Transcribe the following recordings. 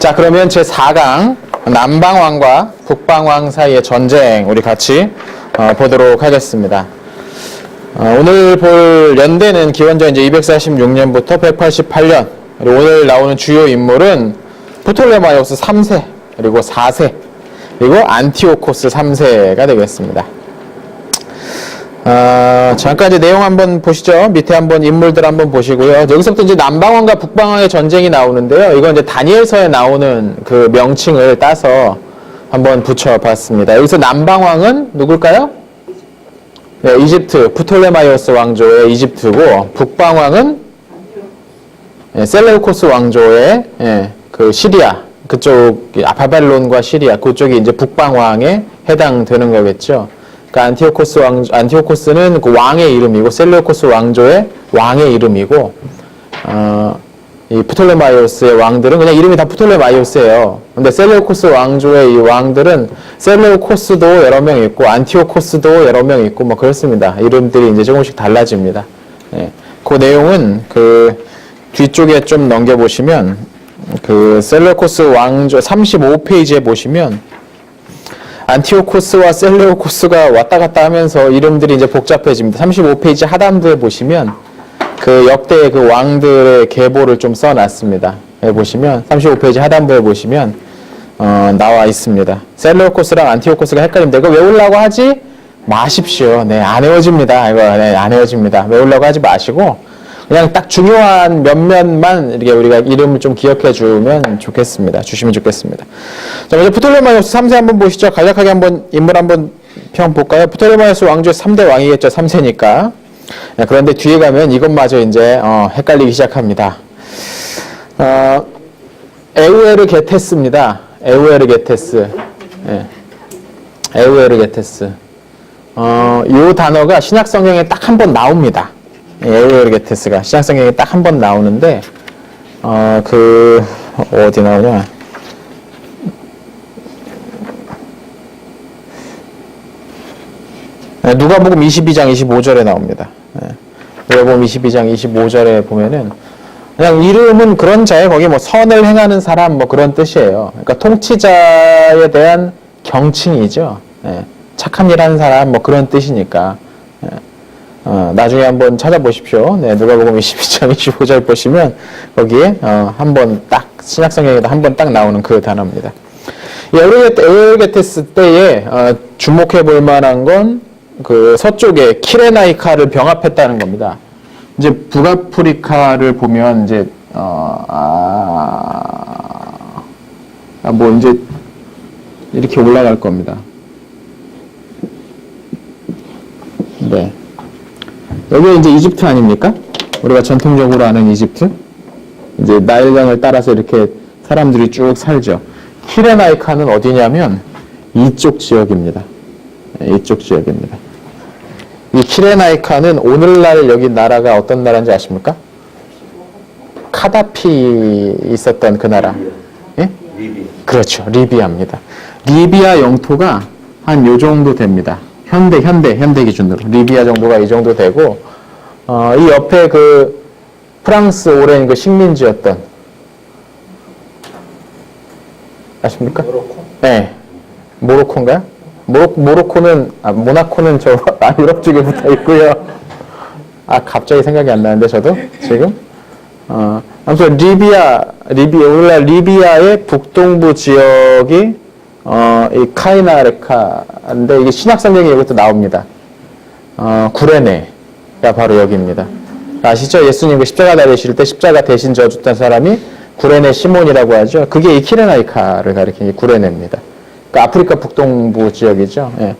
자, 그러면 제4강 남방왕과 북방왕 사이의 전쟁 우리 같이 보도록 하겠습니다. 오늘 볼 연대는 기원전 이제 246년부터 188년. 그리고 오늘 나오는 주요 인물은 프톨레마이오스 3세, 그리고 4세, 그리고 안티오코스 3세가 되겠습니다. 잠깐 이제 내용 한번 보시죠. 밑에 한번 인물들 한번 보시고요. 여기서부터 이제 남방왕과 북방왕의 전쟁이 나오는데요. 이건 이제 다니엘서에 나오는 그 명칭을 따서 한번 붙여봤습니다. 여기서 남방왕은 누굴까요? 네, 이집트, 프톨레마이오스 왕조의 이집트고, 북방왕은 셀레우코스 왕조의 그 시리아, 그쪽 바벨론과 시리아, 그쪽이 이제 북방왕에 해당되는 거겠죠. 그러니까 안티오코스는 그 왕의 이름이고, 셀레우코스 왕조의 왕의 이름이고, 이 프톨레마이오스의 왕들은 그냥 이름이 다 프톨레마이오스예요. 근데 셀레우코스 왕조의 이 왕들은 셀레우코스도 여러 명 있고, 안티오코스도 여러 명 있고, 뭐 그렇습니다. 이름들이 이제 조금씩 달라집니다. 예. 그 내용은 그 뒤쪽에 좀 넘겨보시면, 그 셀레우코스 왕조 35페이지에 보시면, 안티오코스와 셀레우코스가 왔다 갔다 하면서 이름들이 이제 복잡해집니다. 35페이지 하단부에 보시면 그 역대 그 왕들의 계보를 좀 써놨습니다. 여기 보시면 35페이지 하단부에 보시면 나와 있습니다. 셀레우코스랑 안티오코스가 헷갈립니다. 이거 외우려고 하지 마십시오. 네, 안 외워집니다. 이거 안 외워집니다. 외우려고 하지 마시고 그냥 딱 중요한 몇몇만 이렇게 우리가 이름을 좀 기억해 주시면 좋겠습니다. 자, 먼저 프톨레마이오스 3세 한번 보시죠. 간략하게 한번 인물 한번 평 볼까요? 프톨레마이오스 왕조의 3대 왕이겠죠. 3세니까. 네, 그런데 뒤에 가면 이것마저 이제 헷갈리기 시작합니다. 에우에르게테스입니다. 에우에르게테스. 네. 에우에르게테스. 요 단어가 신약 성경에 딱 한 번 나옵니다. 에우에르게테스가 신약성경에 딱 한 번 나오는데 어디 나오냐? 누가복음 22장 25절에 나옵니다. 누가복음 22장 25절에 보면은 그냥 이름은 그런 자예요. 거기 뭐 선을 행하는 사람 뭐 그런 뜻이에요. 그러니까 통치자에 대한 경칭이죠. 착한 일 하는 사람 뭐 그런 뜻이니까. 나중에 한번 찾아보십시오. 네, 누가복음 22장 25절 보시면 거기에 한번 딱 신약성경에도 한번 딱 나오는 그 단어입니다. 에우르게테스 때에 주목해 볼 만한 건 그 서쪽에 키레나이카를 병합했다는 겁니다. 이제 북아프리카를 보면 이제 뭐 이제 이렇게 올라갈 겁니다. 네. 여기 이제 이집트 아닙니까? 우리가 전통적으로 아는 이집트? 이제 나일강을 따라서 이렇게 사람들이 쭉 살죠. 키레나이카는 어디냐면 이쪽 지역입니다. 이쪽 지역입니다. 이 키레나이카는 오늘날 여기 나라가 어떤 나라인지 아십니까? 카다피 있었던 그 나라. 예? 리비아. 그렇죠. 리비아입니다. 리비아 영토가 한 요 정도 됩니다. 현대 기준으로. 리비아 정도가 이 정도 되고, 이 옆에 그 프랑스 오랜 그 식민지였던, 아십니까? 모로코? 네. 모로코인가요? 모나코는 저 유럽 쪽에 붙어 있고요. 갑자기 생각이 안 나는데 저도 지금. 아무튼 오늘날 리비아의 북동부 지역이 이 카이나레카인데 이게 신약성경에 여기서 나옵니다. 구레네가 바로 여기입니다. 아시죠? 예수님 그 십자가 달리실 때 십자가 대신 져줬던 사람이 구레네 시몬이라고 하죠. 그게 이 키레나이카를 가리키는 구레네입니다. 그러니까 아프리카 북동부 지역이죠. 예.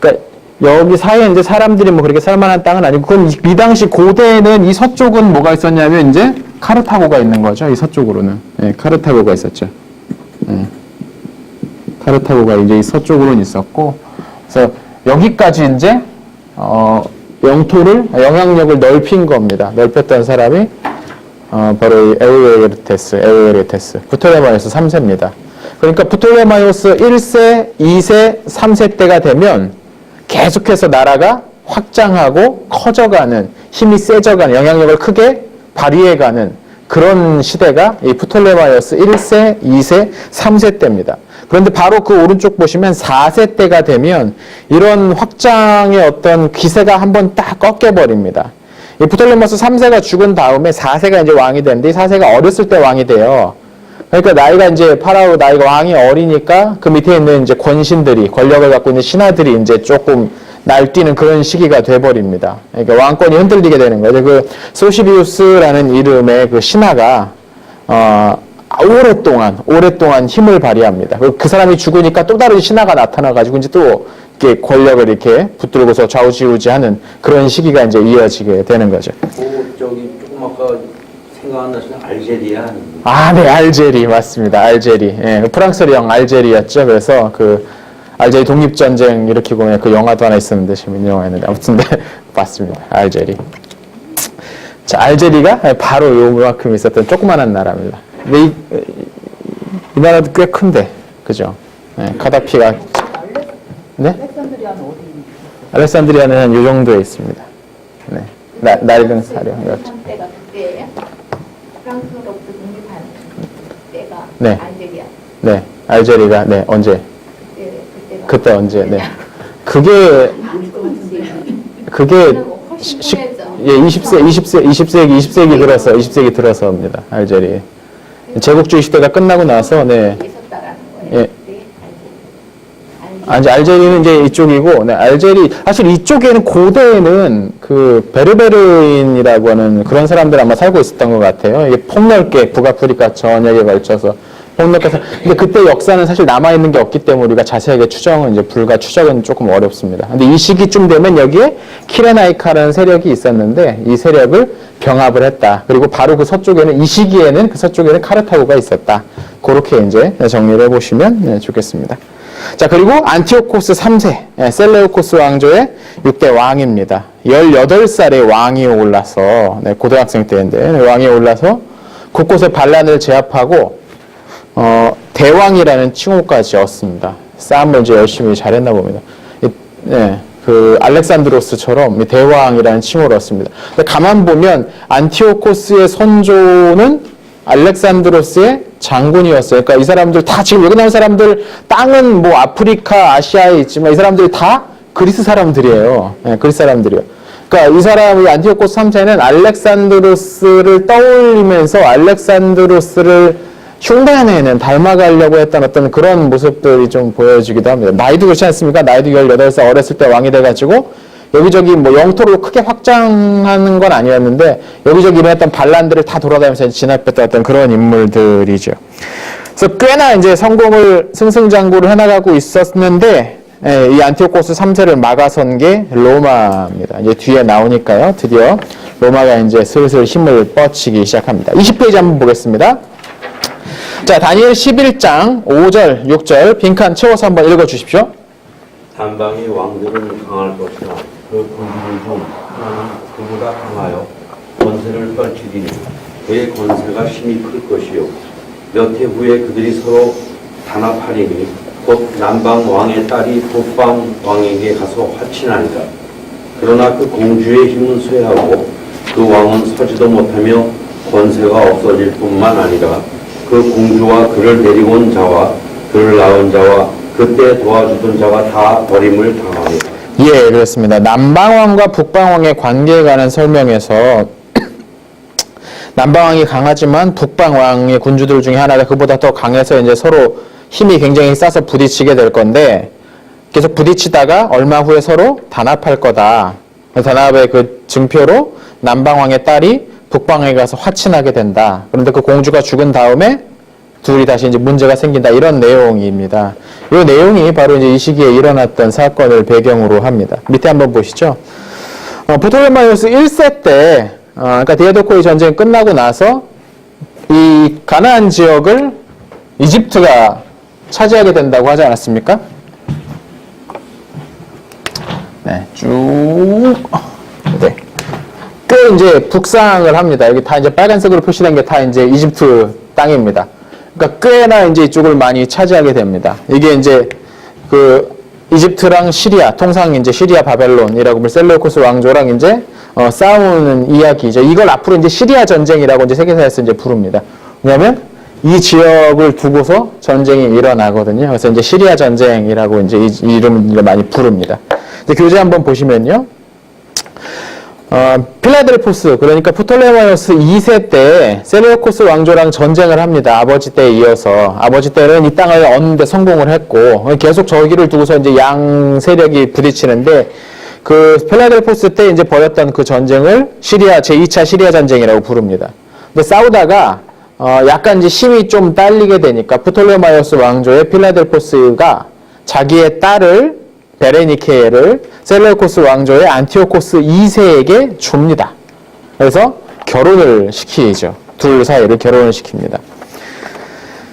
그러니까 여기 사이에 이제 사람들이 뭐 그렇게 살만한 땅은 아니고, 그건 이 당시 고대에는 이 서쪽은 뭐가 있었냐면 이제 카르타고가 있는 거죠. 이 서쪽으로는. 예, 카르타고가 있었죠. 예. 카르타고가 이제 이 서쪽으로는 있었고, 그래서 여기까지 이제 영향력을 넓힌 겁니다. 넓혔던 사람이 바로 이 에우에르게테스, 프톨레마이오스 3세입니다. 그러니까 프톨레마이오스 1세, 2세, 3세 때가 되면 계속해서 나라가 확장하고 커져가는, 힘이 세져가는, 영향력을 크게 발휘해가는 그런 시대가 이 프톨레마이오스 1세, 2세, 3세 때입니다. 그런데 바로 그 오른쪽 보시면 4세 때가 되면 이런 확장의 어떤 기세가 한번 딱 꺾여버립니다. 이 프톨레마이오스 3세가 죽은 다음에 4세가 이제 왕이 되는데 4세가 어렸을 때 왕이 돼요. 그러니까 나이가 이제 파라오 나이가 왕이 어리니까 그 밑에 있는 이제 권신들이 권력을 갖고 있는 신하들이 이제 조금 날뛰는 그런 시기가 돼버립니다. 그러니까 왕권이 흔들리게 되는 거죠. 그 소시비우스라는 이름의 그 신하가 오랫동안 힘을 발휘합니다. 그 사람이 죽으니까 또 다른 신하가 나타나가지고 이제 또 이렇게 권력을 이렇게 붙들고서 좌우지우지하는 그런 시기가 이제 이어지게 되는 거죠. 저기 조금 아까 생각 안 나시는 알제리아 아닙니까? 아, 네, 알제리 맞습니다. 알제리. 예, 프랑스령 알제리였죠. 그래서 그 알제리 독립전쟁 일으키고 그 영화도 하나 있었는데 재밌는 영화였는데 아무튼 네, 봤습니다. 알제리. 자, 알제리가 바로 요만큼 있었던 조그만한 나라입니다. 근데 이 나라도 꽤 큰데, 그죠? 네, 카다피가. 네? 알렉산드리아는 어디 있는 알렉산드리아는 한 요 정도에 있습니다. 네. 낡은 사령. 때가 그때예요? 프랑스로부터 독립한 때가 네. 알제리아. 네. 알제리가, 네, 언제? 그때 언제? 네. 그게 20세기 들어서입니다. 알제리. 제국주의 시대가 끝나고 나서, 네. 예. 이제 알제리는 이제 이쪽이고, 네, 알제리, 사실 이쪽에는 고대에는 그 베르베르인이라고 하는 그런 사람들 아마 살고 있었던 것 같아요. 이게 폭넓게 북아프리카 전역에 걸쳐서 폭넓게 근데 그때 역사는 사실 남아있는 게 없기 때문에 우리가 자세하게 추정은 이제 추적은 조금 어렵습니다. 근데 이 시기쯤 되면 여기에 키레나이카라는 세력이 있었는데 이 세력을 병합을 했다. 그리고 바로 그 서쪽에는 이 시기에는 그 서쪽에는 카르타고가 있었다. 그렇게 이제 정리를 해보시면 좋겠습니다. 자, 그리고 안티오코스 3세, 셀레우코스 왕조의 6대 왕입니다. 18살에 왕이 올라서, 고등학생 때인데, 왕이 올라서 곳곳에 반란을 제압하고, 대왕이라는 칭호까지 얻습니다. 싸움을 이제 열심히 잘했나 봅니다. 그 알렉산드로스처럼 대왕이라는 칭호를 얻습니다. 근데 가만 보면 안티오코스의 선조는 알렉산드로스의 장군이었어요. 그러니까 이 사람들 다 지금 여기 나온 사람들 땅은 뭐 아프리카, 아시아에 있지만 이 사람들이 다 그리스 사람들이에요. 네, 그리스 사람들이요. 그러니까 이 사람이 안티오코스 3세는 알렉산드로스를 떠올리면서 알렉산드로스를 흉내내는 닮아가려고 했던 어떤 그런 모습들이 좀 보여지기도 합니다. 나이도 그렇지 않습니까? 나이도 18살 어렸을 때 왕이 돼가지고 여기저기 뭐 영토를 크게 확장하는 건 아니었는데 여기저기 일어났던 반란들을 다 돌아다니면서 진압했던 어떤 그런 인물들이죠. 그래서 꽤나 이제 성공을 승승장구를 해나가고 있었는데 이 안티오코스 3세를 막아선 게 로마입니다. 이제 뒤에 나오니까요. 드디어 로마가 이제 슬슬 힘을 뻗치기 시작합니다. 20페이지 한번 보겠습니다. 자, 다니엘 11장 5절, 6절 빈칸 채워서 한번 읽어주십시오. 단방의 왕들은 강할 것이나 그 군주들 중 하나는 그보다 강하여 권세를 떨치리니 그의 권세가 심히 클 것이요 몇 해 후에 그들이 서로 단합하리니 곧 남방 왕의 딸이 북방 왕에게 가서 화친하리라. 그러나 그 공주의 힘은 쇠하고 그 왕은 서지도 못하며 권세가 없어질 뿐만 아니라 그 공주와 그를 데리고 온 자와 그를 낳은 자와 그때 도와주던 자가 다 버림을 당하리라. 예, 그렇습니다. 남방왕과 북방왕의 관계에 관한 설명에서 남방왕이 강하지만 북방왕의 군주들 중에 하나가 그보다 더 강해서 이제 서로 힘이 굉장히 싸서 부딪히게 될 건데 계속 부딪히다가 얼마 후에 서로 단합할 거다. 단합의 그 증표로 남방왕의 딸이 북방에 가서 화친하게 된다. 그런데 그 공주가 죽은 다음에 둘이 다시 이제 문제가 생긴다. 이런 내용입니다. 이 내용이 바로 이제 이 시기에 일어났던 사건을 배경으로 합니다. 밑에 한번 보시죠. 프톨레마이오스 1세 때, 그러니까 디아도코의 전쟁이 끝나고 나서 이 가나안 지역을 이집트가 차지하게 된다고 하지 않았습니까? 네, 쭉. 네. 꽤 이제 북상을 합니다. 여기 다 이제 빨간색으로 표시된 게 다 이제 이집트 땅입니다. 그러니까 꽤나 이제 이쪽을 많이 차지하게 됩니다. 이게 이제 그 이집트랑 시리아, 통상 이제 시리아 바벨론이라고 하면 셀레우코스 왕조랑 이제 싸우는 이야기죠. 이걸 앞으로 이제 시리아 전쟁이라고 이제 세계사에서 이제 부릅니다. 왜냐하면 이 지역을 두고서 전쟁이 일어나거든요. 그래서 이제 시리아 전쟁이라고 이제 이 이름을 많이 부릅니다. 이제 교재 한번 보시면요. 필라델포스, 그러니까 프톨레마이오스 2세 때 셀레우코스 왕조랑 전쟁을 합니다. 아버지 때에 이어서. 아버지 때는 이 땅을 얻는데 성공을 했고, 계속 저기를 두고서 이제 양 세력이 부딪히는데, 그 필라델포스 때 이제 벌였던 그 전쟁을 시리아, 제2차 시리아 전쟁이라고 부릅니다. 근데 싸우다가, 약간 이제 힘이 좀 딸리게 되니까 프톨레마이오스 왕조의 필라델포스가 자기의 딸을 베레니케를 셀레우코스 왕조의 안티오코스 2세에게 줍니다. 그래서 결혼을 시키죠. 둘 사이를 결혼을 시킵니다.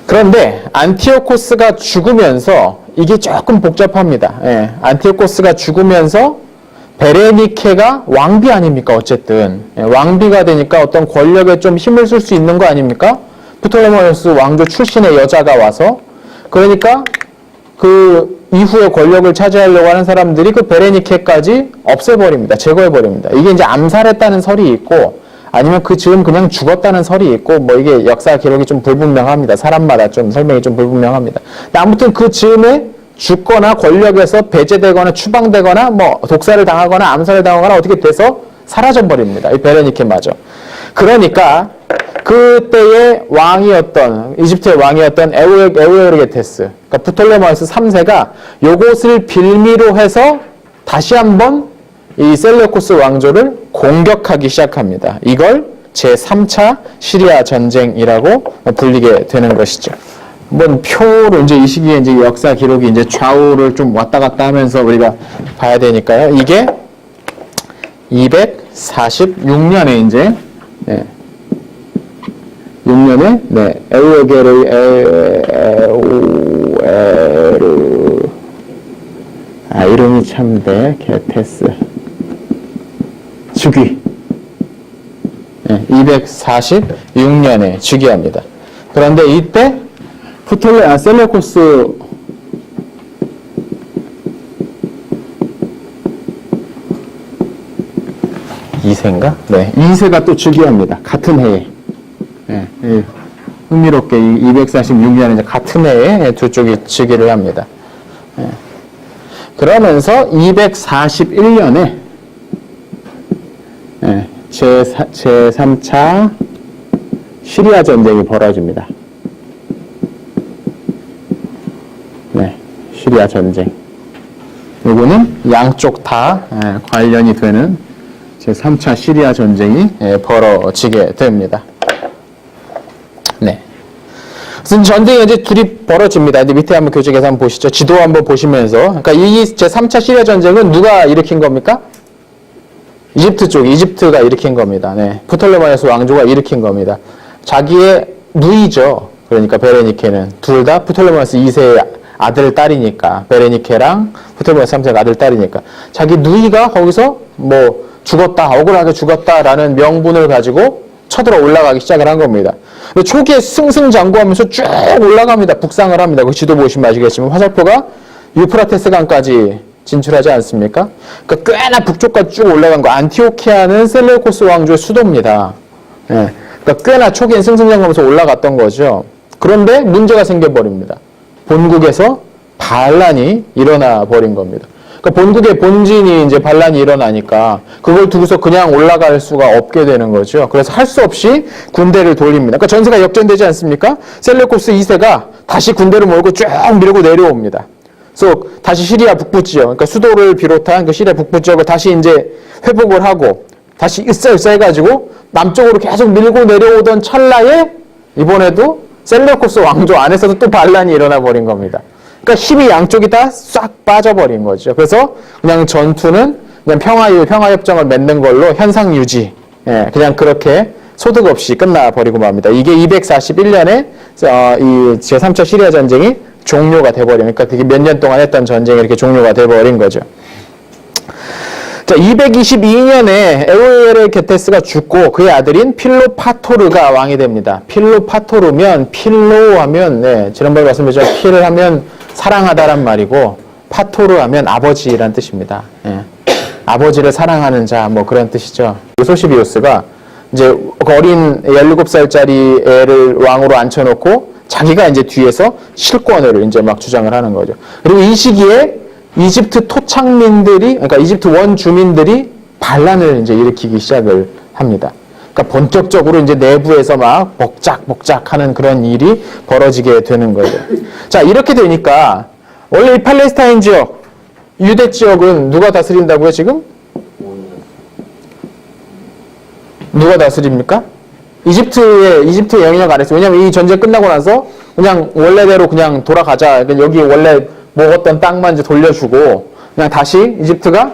그런데 안티오코스가 죽으면서 이게 조금 복잡합니다. 예, 안티오코스가 죽으면서 베레니케가 왕비 아닙니까? 어쨌든 예, 왕비가 되니까 어떤 권력에 좀 힘을 쓸 수 있는 거 아닙니까? 프톨레마이오스 왕조 출신의 여자가 와서 그러니까 그 이후에 권력을 차지하려고 하는 사람들이 그 베레니케까지 없애버립니다. 제거해버립니다. 이게 이제 암살했다는 설이 있고 아니면 그 즈음 그냥 죽었다는 설이 있고 뭐 이게 역사 기록이 좀 불분명합니다. 사람마다 좀 설명이 좀 불분명합니다. 근데 아무튼 그 즈음에 죽거나 권력에서 배제되거나 추방되거나 뭐 독살을 당하거나 암살을 당하거나 어떻게 돼서 사라져버립니다. 이 베레니케마저. 그러니까 그때의 왕이었던 이집트의 왕이었던 에우에르게테스, 그러니까 프톨레마이오스 3세가 요것을 빌미로 해서 다시 한번 이 셀레우코스 왕조를 공격하기 시작합니다. 이걸 제3차 시리아 전쟁이라고 불리게 되는 것이죠. 한번 표로 이제 이 시기에 이제 역사 기록이 이제 좌우를 좀 왔다 갔다 하면서 우리가 봐야 되니까요. 이게 246년에 이제 6년에 에우에르 이름이 참돼 게테스 즉위 246년에 즉위합니다. 그런데 이때 셀레우코스 2세인가? 네, 2세가 또 즉위합니다. 같은 해에. 네, 흥미롭게 246년에 이제 같은 해에 두 쪽이 즉위를 합니다. 네. 그러면서 241년에 제3차 시리아 전쟁이 벌어집니다. 네, 시리아 전쟁. 요거는 양쪽 다 관련이 되는 제3차 시리아 전쟁이 벌어지게 됩니다. 네. 그래서 전쟁이 이제 둘이 벌어집니다. 이제 밑에 한번 교재에서 한번 보시죠. 지도 한번 보시면서. 그러니까 이 제3차 시리아 전쟁은 누가 일으킨 겁니까? 이집트 쪽, 이집트가 일으킨 겁니다. 네. 프톨레마이오스 왕조가 일으킨 겁니다. 자기의 누이죠. 그러니까 베레니케는. 둘 다 프톨레마이오스 2세의 아들, 딸이니까. 베레니케랑 프톨레마이오스 3세가 아들, 딸이니까. 자기 누이가 거기서 뭐 죽었다, 억울하게 죽었다라는 명분을 가지고 쳐들어 올라가기 시작을 한 겁니다. 초기에 승승장구하면서 쭉 올라갑니다. 북상을 합니다. 그 지도 보시면 아시겠지만 화살표가 유프라테스 강까지 진출하지 않습니까? 그러니까 꽤나 북쪽까지 쭉 올라간 거. 안티오키아는 셀레우코스 왕조의 수도입니다. 예. 그러니까 꽤나 초기엔 승승장구하면서 올라갔던 거죠. 그런데 문제가 생겨버립니다. 본국에서 반란이 일어나 버린 겁니다. 그러니까 본국의 본진이 이제 반란이 일어나니까 그걸 두고서 그냥 올라갈 수가 없게 되는 거죠. 그래서 할 수 없이 군대를 돌립니다. 그러니까 전세가 역전되지 않습니까? 셀레우코스 2세가 다시 군대를 몰고 쭉 밀고 내려옵니다. 그래서 다시 시리아 북부 지역, 그러니까 수도를 비롯한 그 시리아 북부 지역을 다시 이제 회복을 하고 다시 으쌰으쌰 해가지고 남쪽으로 계속 밀고 내려오던 찰나에 이번에도 셀레우코스 왕조 안에서도 또 반란이 일어나 버린 겁니다. 그러니까 힘이 양쪽이 다 싹 빠져버린 거죠. 그래서 그냥 전투는 그냥 평화협정을 맺는 걸로 현상 유지, 그냥 그렇게 소득 없이 끝나버리고 맙니다. 이게 241년에 이 제3차 시리아 전쟁이 종료가 돼버리니까 그러니까 그게 몇 년 동안 했던 전쟁이 이렇게 종료가 돼버린 거죠. 자, 222년에 에우에르게테스가 죽고 그의 아들인 필로파토르가 왕이 됩니다. 필로파토르면 필로 하면 지난번에 말씀드렸죠. 필을 하면 사랑하다란 말이고 파토르 하면 아버지란 뜻입니다. 아버지를 사랑하는 자, 뭐 그런 뜻이죠. 소시비우스가 이제 어린 17살짜리 애를 왕으로 앉혀놓고 자기가 이제 뒤에서 실권을 이제 막 주장을 하는 거죠. 그리고 이 시기에 이집트 토착민들이, 그러니까 이집트 원주민들이 반란을 이제 일으키기 시작을 합니다. 그러니까 본격적으로 이제 내부에서 막 복작복작하는 그런 일이 벌어지게 되는 거죠. 자, 이렇게 되니까 원래 이 팔레스타인 지역, 유대 지역은 누가 다스린다고요, 지금? 누가 다스립니까? 이집트의 영향 아래서. 왜냐면 이 전쟁 끝나고 나서 그냥 원래대로 그냥 돌아가자. 여기 원래 먹었던 땅만 이제 돌려주고 그냥 다시 이집트가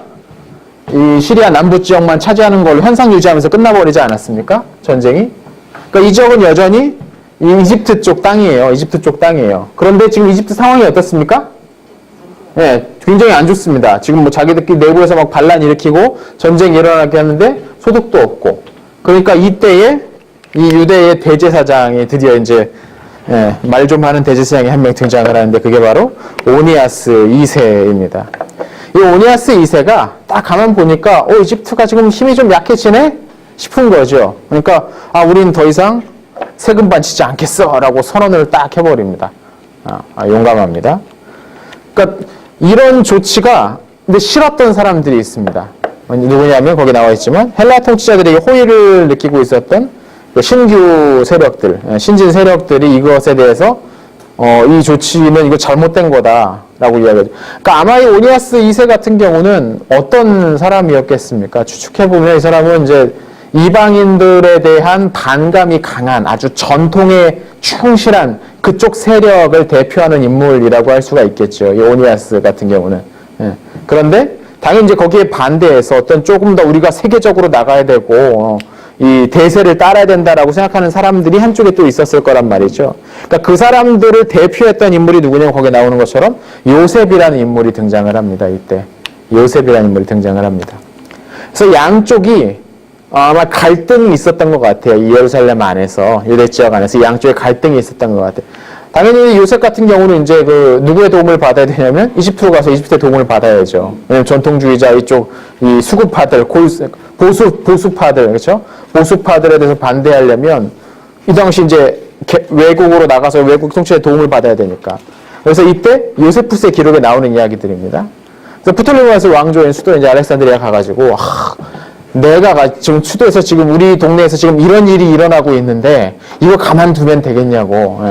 이 시리아 남부 지역만 차지하는 걸로 현상 유지하면서 끝나버리지 않았습니까? 전쟁이. 그러니까 이 지역은 여전히 이 이집트 쪽 땅이에요. 이집트 쪽 땅이에요. 그런데 지금 이집트 상황이 어떻습니까? 네, 굉장히 안 좋습니다. 지금 뭐 자기들끼리 내부에서 막 반란 일으키고 전쟁이 일어나게 하는데 소득도 없고. 그러니까 이때에 이 유대의 대제사장이 드디어 이제 말 좀 하는 대제사장이 한 명 등장을 하는데 그게 바로 오니아스 2세입니다. 이 오니아스 2세가 딱 가만 보니까 이집트가 지금 힘이 좀 약해지네 싶은 거죠. 그러니까 우린 더 이상 세금 반치지 않겠어 라고 선언을 딱 해버립니다. 용감합니다. 그러니까 이런 조치가 근데 싫었던 사람들이 있습니다. 누구냐면 거기 나와 있지만 헬라 통치자들에게 호의를 느끼고 있었던 신규 세력들, 신진 세력들이 이것에 대해서 이 조치는 이거 잘못된 거다라고 이야기하죠. 그러니까 아마 이 오니아스 2세 같은 경우는 어떤 사람이었겠습니까? 추측해보면 이 사람은 이제 이방인들에 대한 반감이 강한 아주 전통에 충실한 그쪽 세력을 대표하는 인물이라고 할 수가 있겠죠. 이 오니아스 같은 경우는. 그런데 당연히 이제 거기에 반대해서 어떤 조금 더 우리가 세계적으로 나가야 되고 이 대세를 따라야 된다라고 생각하는 사람들이 한쪽에 또 있었을 거란 말이죠. 그러니까 그 사람들을 대표했던 인물이 누구냐면 거기에 나오는 것처럼 요셉이라는 인물이 등장을 합니다. 이때 요셉이라는 인물이 등장을 합니다. 그래서 양쪽이 아마 갈등이 있었던 것 같아요. 이 예루살렘 안에서 유대 지역 안에서 양쪽에 갈등이 있었던 것 같아요. 당연히 요셉 같은 경우는 이제 누구의 도움을 받아야 되냐면 이집트로 가서 이집트의 도움을 받아야죠. 왜냐면 전통주의자 이쪽 이 수구파들, 보수파들, 그렇죠? 보수파들에 대해서 반대하려면 이 당시 이제 외국으로 나가서 외국 통치의 도움을 받아야 되니까. 그래서 이때 요세푸스의 기록에 나오는 이야기들입니다. 그래서 프톨레마이오스 왕조인 수도 이제 알렉산드리아 가가지고 내가 지금 수도에서 지금 우리 동네에서 지금 이런 일이 일어나고 있는데 이거 가만두면 되겠냐고.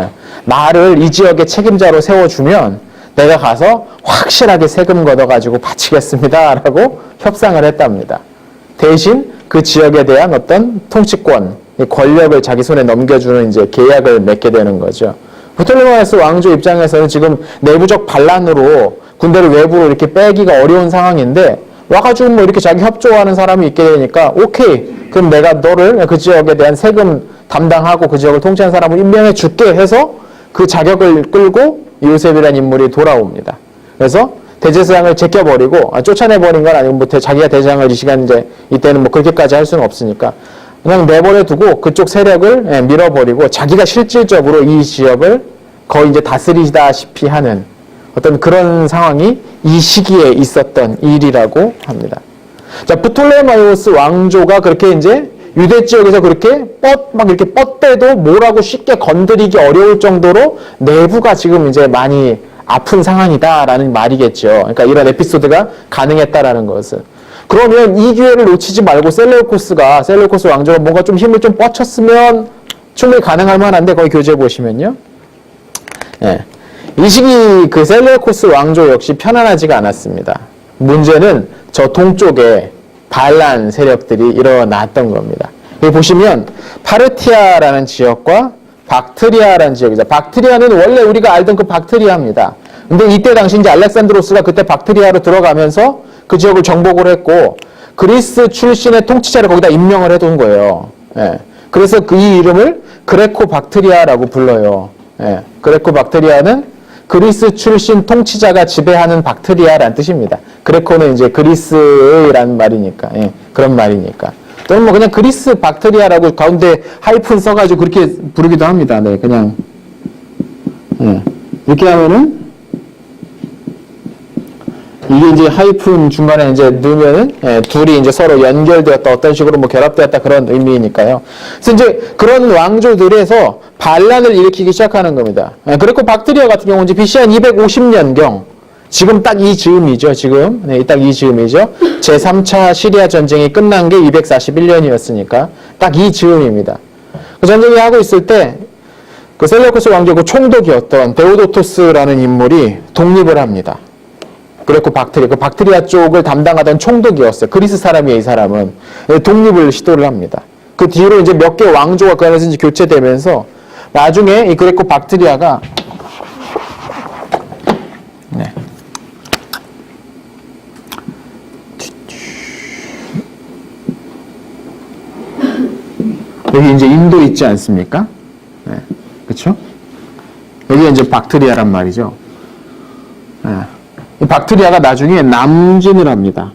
나를 이 지역의 책임자로 세워주면 내가 가서 확실하게 세금 걷어가지고 바치겠습니다. 라고 협상을 했답니다. 대신 그 지역에 대한 어떤 통치권, 권력을 자기 손에 넘겨주는 이제 계약을 맺게 되는 거죠. 프톨레마이오스 왕조 입장에서는 지금 내부적 반란으로 군대를 외부로 이렇게 빼기가 어려운 상황인데 와가지고 뭐 이렇게 자기 협조하는 사람이 있게 되니까 오케이, 그럼 내가 너를 그 지역에 대한 세금 담당하고 그 지역을 통치하는 사람을 임명해 줄게 해서 그 자격을 끌고 요셉이라는 인물이 돌아옵니다. 그래서 대제사장을 제껴버리고 쫓아내버린 건 아니고 뭐 자기가 대제사장을 이 시간 이제 이때는 뭐 그렇게까지 할 수는 없으니까 그냥 내버려두고 그쪽 세력을 밀어버리고 자기가 실질적으로 이 지역을 거의 이제 다스리다시피 하는 어떤 그런 상황이 이 시기에 있었던 일이라고 합니다. 자, 프톨레마이오스 왕조가 그렇게 이제 유대 지역에서 그렇게 막 이렇게 뻗대도 뭐라고 쉽게 건드리기 어려울 정도로 내부가 지금 이제 많이 아픈 상황이다라는 말이겠죠. 그러니까 이런 에피소드가 가능했다라는 것은. 그러면 이 기회를 놓치지 말고 셀레우코스 왕조가 뭔가 좀 힘을 좀 뻗쳤으면 충분히 가능할 만한데 거기 교재 보시면요. 이 시기 그 셀레우코스 왕조 역시 편안하지가 않았습니다. 문제는 저 동쪽에 반란 세력들이 일어났던 겁니다. 여기 보시면 파르티아라는 지역과 박트리아라는 지역이죠. 박트리아는 원래 우리가 알던 그 박트리아입니다. 근데 이때 당시 이제 알렉산드로스가 그때 박트리아로 들어가면서 그 지역을 정복을 했고 그리스 출신의 통치자를 거기다 임명을 해둔 거예요. 그래서 그 이 이름을 그레코 박트리아라고 불러요. 그레코 박트리아는 그리스 출신 통치자가 지배하는 박트리아라는 뜻입니다. 그레코는 이제 그리스라는 말이니까, 그런 말이니까. 또는 뭐 그냥 그리스 박트리아라고 가운데 하이픈 써가지고 그렇게 부르기도 합니다. 네, 그냥. 이렇게 하면은, 이게 이제 하이픈 중간에 이제 넣으면은 둘이 이제 서로 연결되었다, 어떤 식으로 뭐 결합되었다 그런 의미니까요. 그래서 이제 그런 왕조들에서 반란을 일으키기 시작하는 겁니다. 그리고 박트리아 같은 경우는 이제 BC 한 250년경, 지금 딱 이 즈음이죠. 지금 딱 이 즈음이죠. 제3차 시리아 전쟁이 끝난 게 241년이었으니까 딱 이 즈음입니다. 그 전쟁이 하고 있을 때 그 셀레우쿠스 왕조 그 총독이었던 데오도토스라는 인물이 독립을 합니다. 그랬고 그 박트리아 쪽을 담당하던 총독이었어요. 그리스 사람이에요, 이 사람은. 독립을 시도를 합니다. 그 뒤로 이제 몇 개 왕조가 그 안에서 이제 교체되면서 나중에 이 그레코 박트리아가 여기 이제 인도 있지 않습니까? 그렇죠? 여기 이제 박트리아란 말이죠. 이 박트리아가 나중에 남진을 합니다.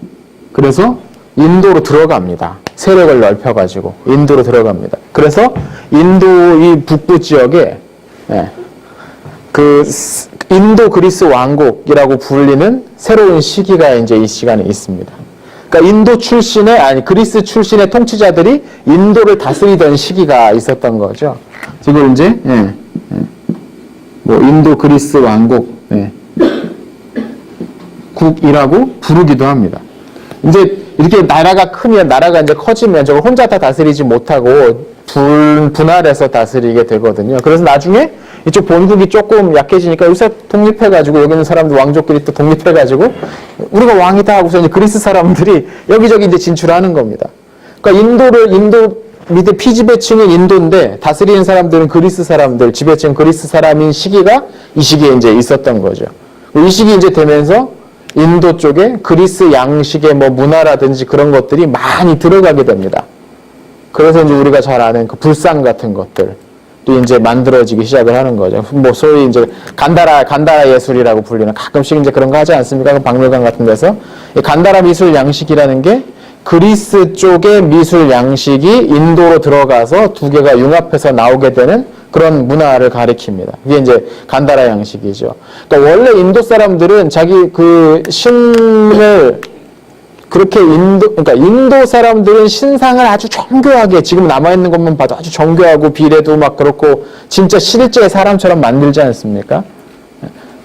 그래서 인도로 들어갑니다. 세력을 넓혀가지고 인도로 들어갑니다. 그래서 인도 이 북부 지역에 그 인도 그리스 왕국이라고 불리는 새로운 시기가 이제 이 시간에 있습니다. 그러니까 그리스 출신의 통치자들이 인도를 다스리던 시기가 있었던 거죠. 이걸 이제 뭐 인도 그리스 왕국 국이라고 부르기도 합니다. 이제 이렇게 나라가 크면, 나라가 이제 커지면 저거 혼자 다 다스리지 못하고 분할해서 다스리게 되거든요. 그래서 나중에 이쪽 본국이 조금 약해지니까 여기서 독립해가지고, 여기 있는 사람들 왕족끼리 또 독립해가지고 우리가 왕이다 하고서 이제 그리스 사람들이 여기저기 이제 진출하는 겁니다. 그러니까 인도 밑에 피지배층은 인도인데 다스리는 사람들은 그리스 사람들, 지배층 그리스 사람인 시기가 이 시기에 이제 있었던 거죠. 이 시기 이제 되면서 인도 쪽에 그리스 양식의 뭐 문화라든지 그런 것들이 많이 들어가게 됩니다. 그래서 이제 우리가 잘 아는 그 불상 같은 것들도 이제 만들어지기 시작을 하는 거죠. 뭐 소위 이제 간다라 예술이라고 불리는, 가끔씩 이제 그런 거 하지 않습니까? 그 박물관 같은 데서 이 간다라 미술 양식이라는 게 그리스 쪽의 미술 양식이 인도로 들어가서 두 개가 융합해서 나오게 되는 그런 문화를 가리킵니다. 이게 이제 간다라 양식이죠. 그러니까 원래 인도 사람들은 자기 그 신을 그렇게 그러니까 인도 사람들은 신상을 아주 정교하게, 지금 남아있는 것만 봐도 아주 정교하고 비례도 막 그렇고 진짜 실제 사람처럼 만들지 않습니까?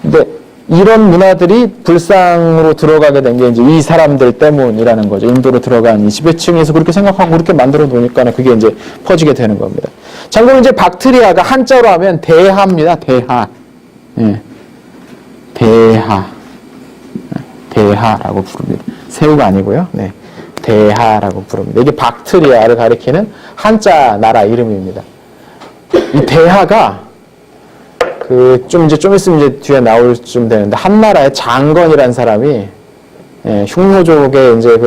근데 이런 문화들이 불상으로 들어가게 된 게 이제 이 사람들 때문이라는 거죠. 인도로 들어간 이 지배층에서 그렇게 생각하고 그렇게 만들어 놓으니까 그게 이제 퍼지게 되는 겁니다. 참고로 이제 박트리아가 한자로 하면 대하입니다. 대하. 대하라고 부릅니다. 새우가 아니고요. 대하라고 부릅니다. 이게 박트리아를 가리키는 한자 나라 이름입니다. 이 대하가 좀 있으면 이제 뒤에 나올 쯤 되는데, 한나라의 장건이라는 사람이 흉노족에 이제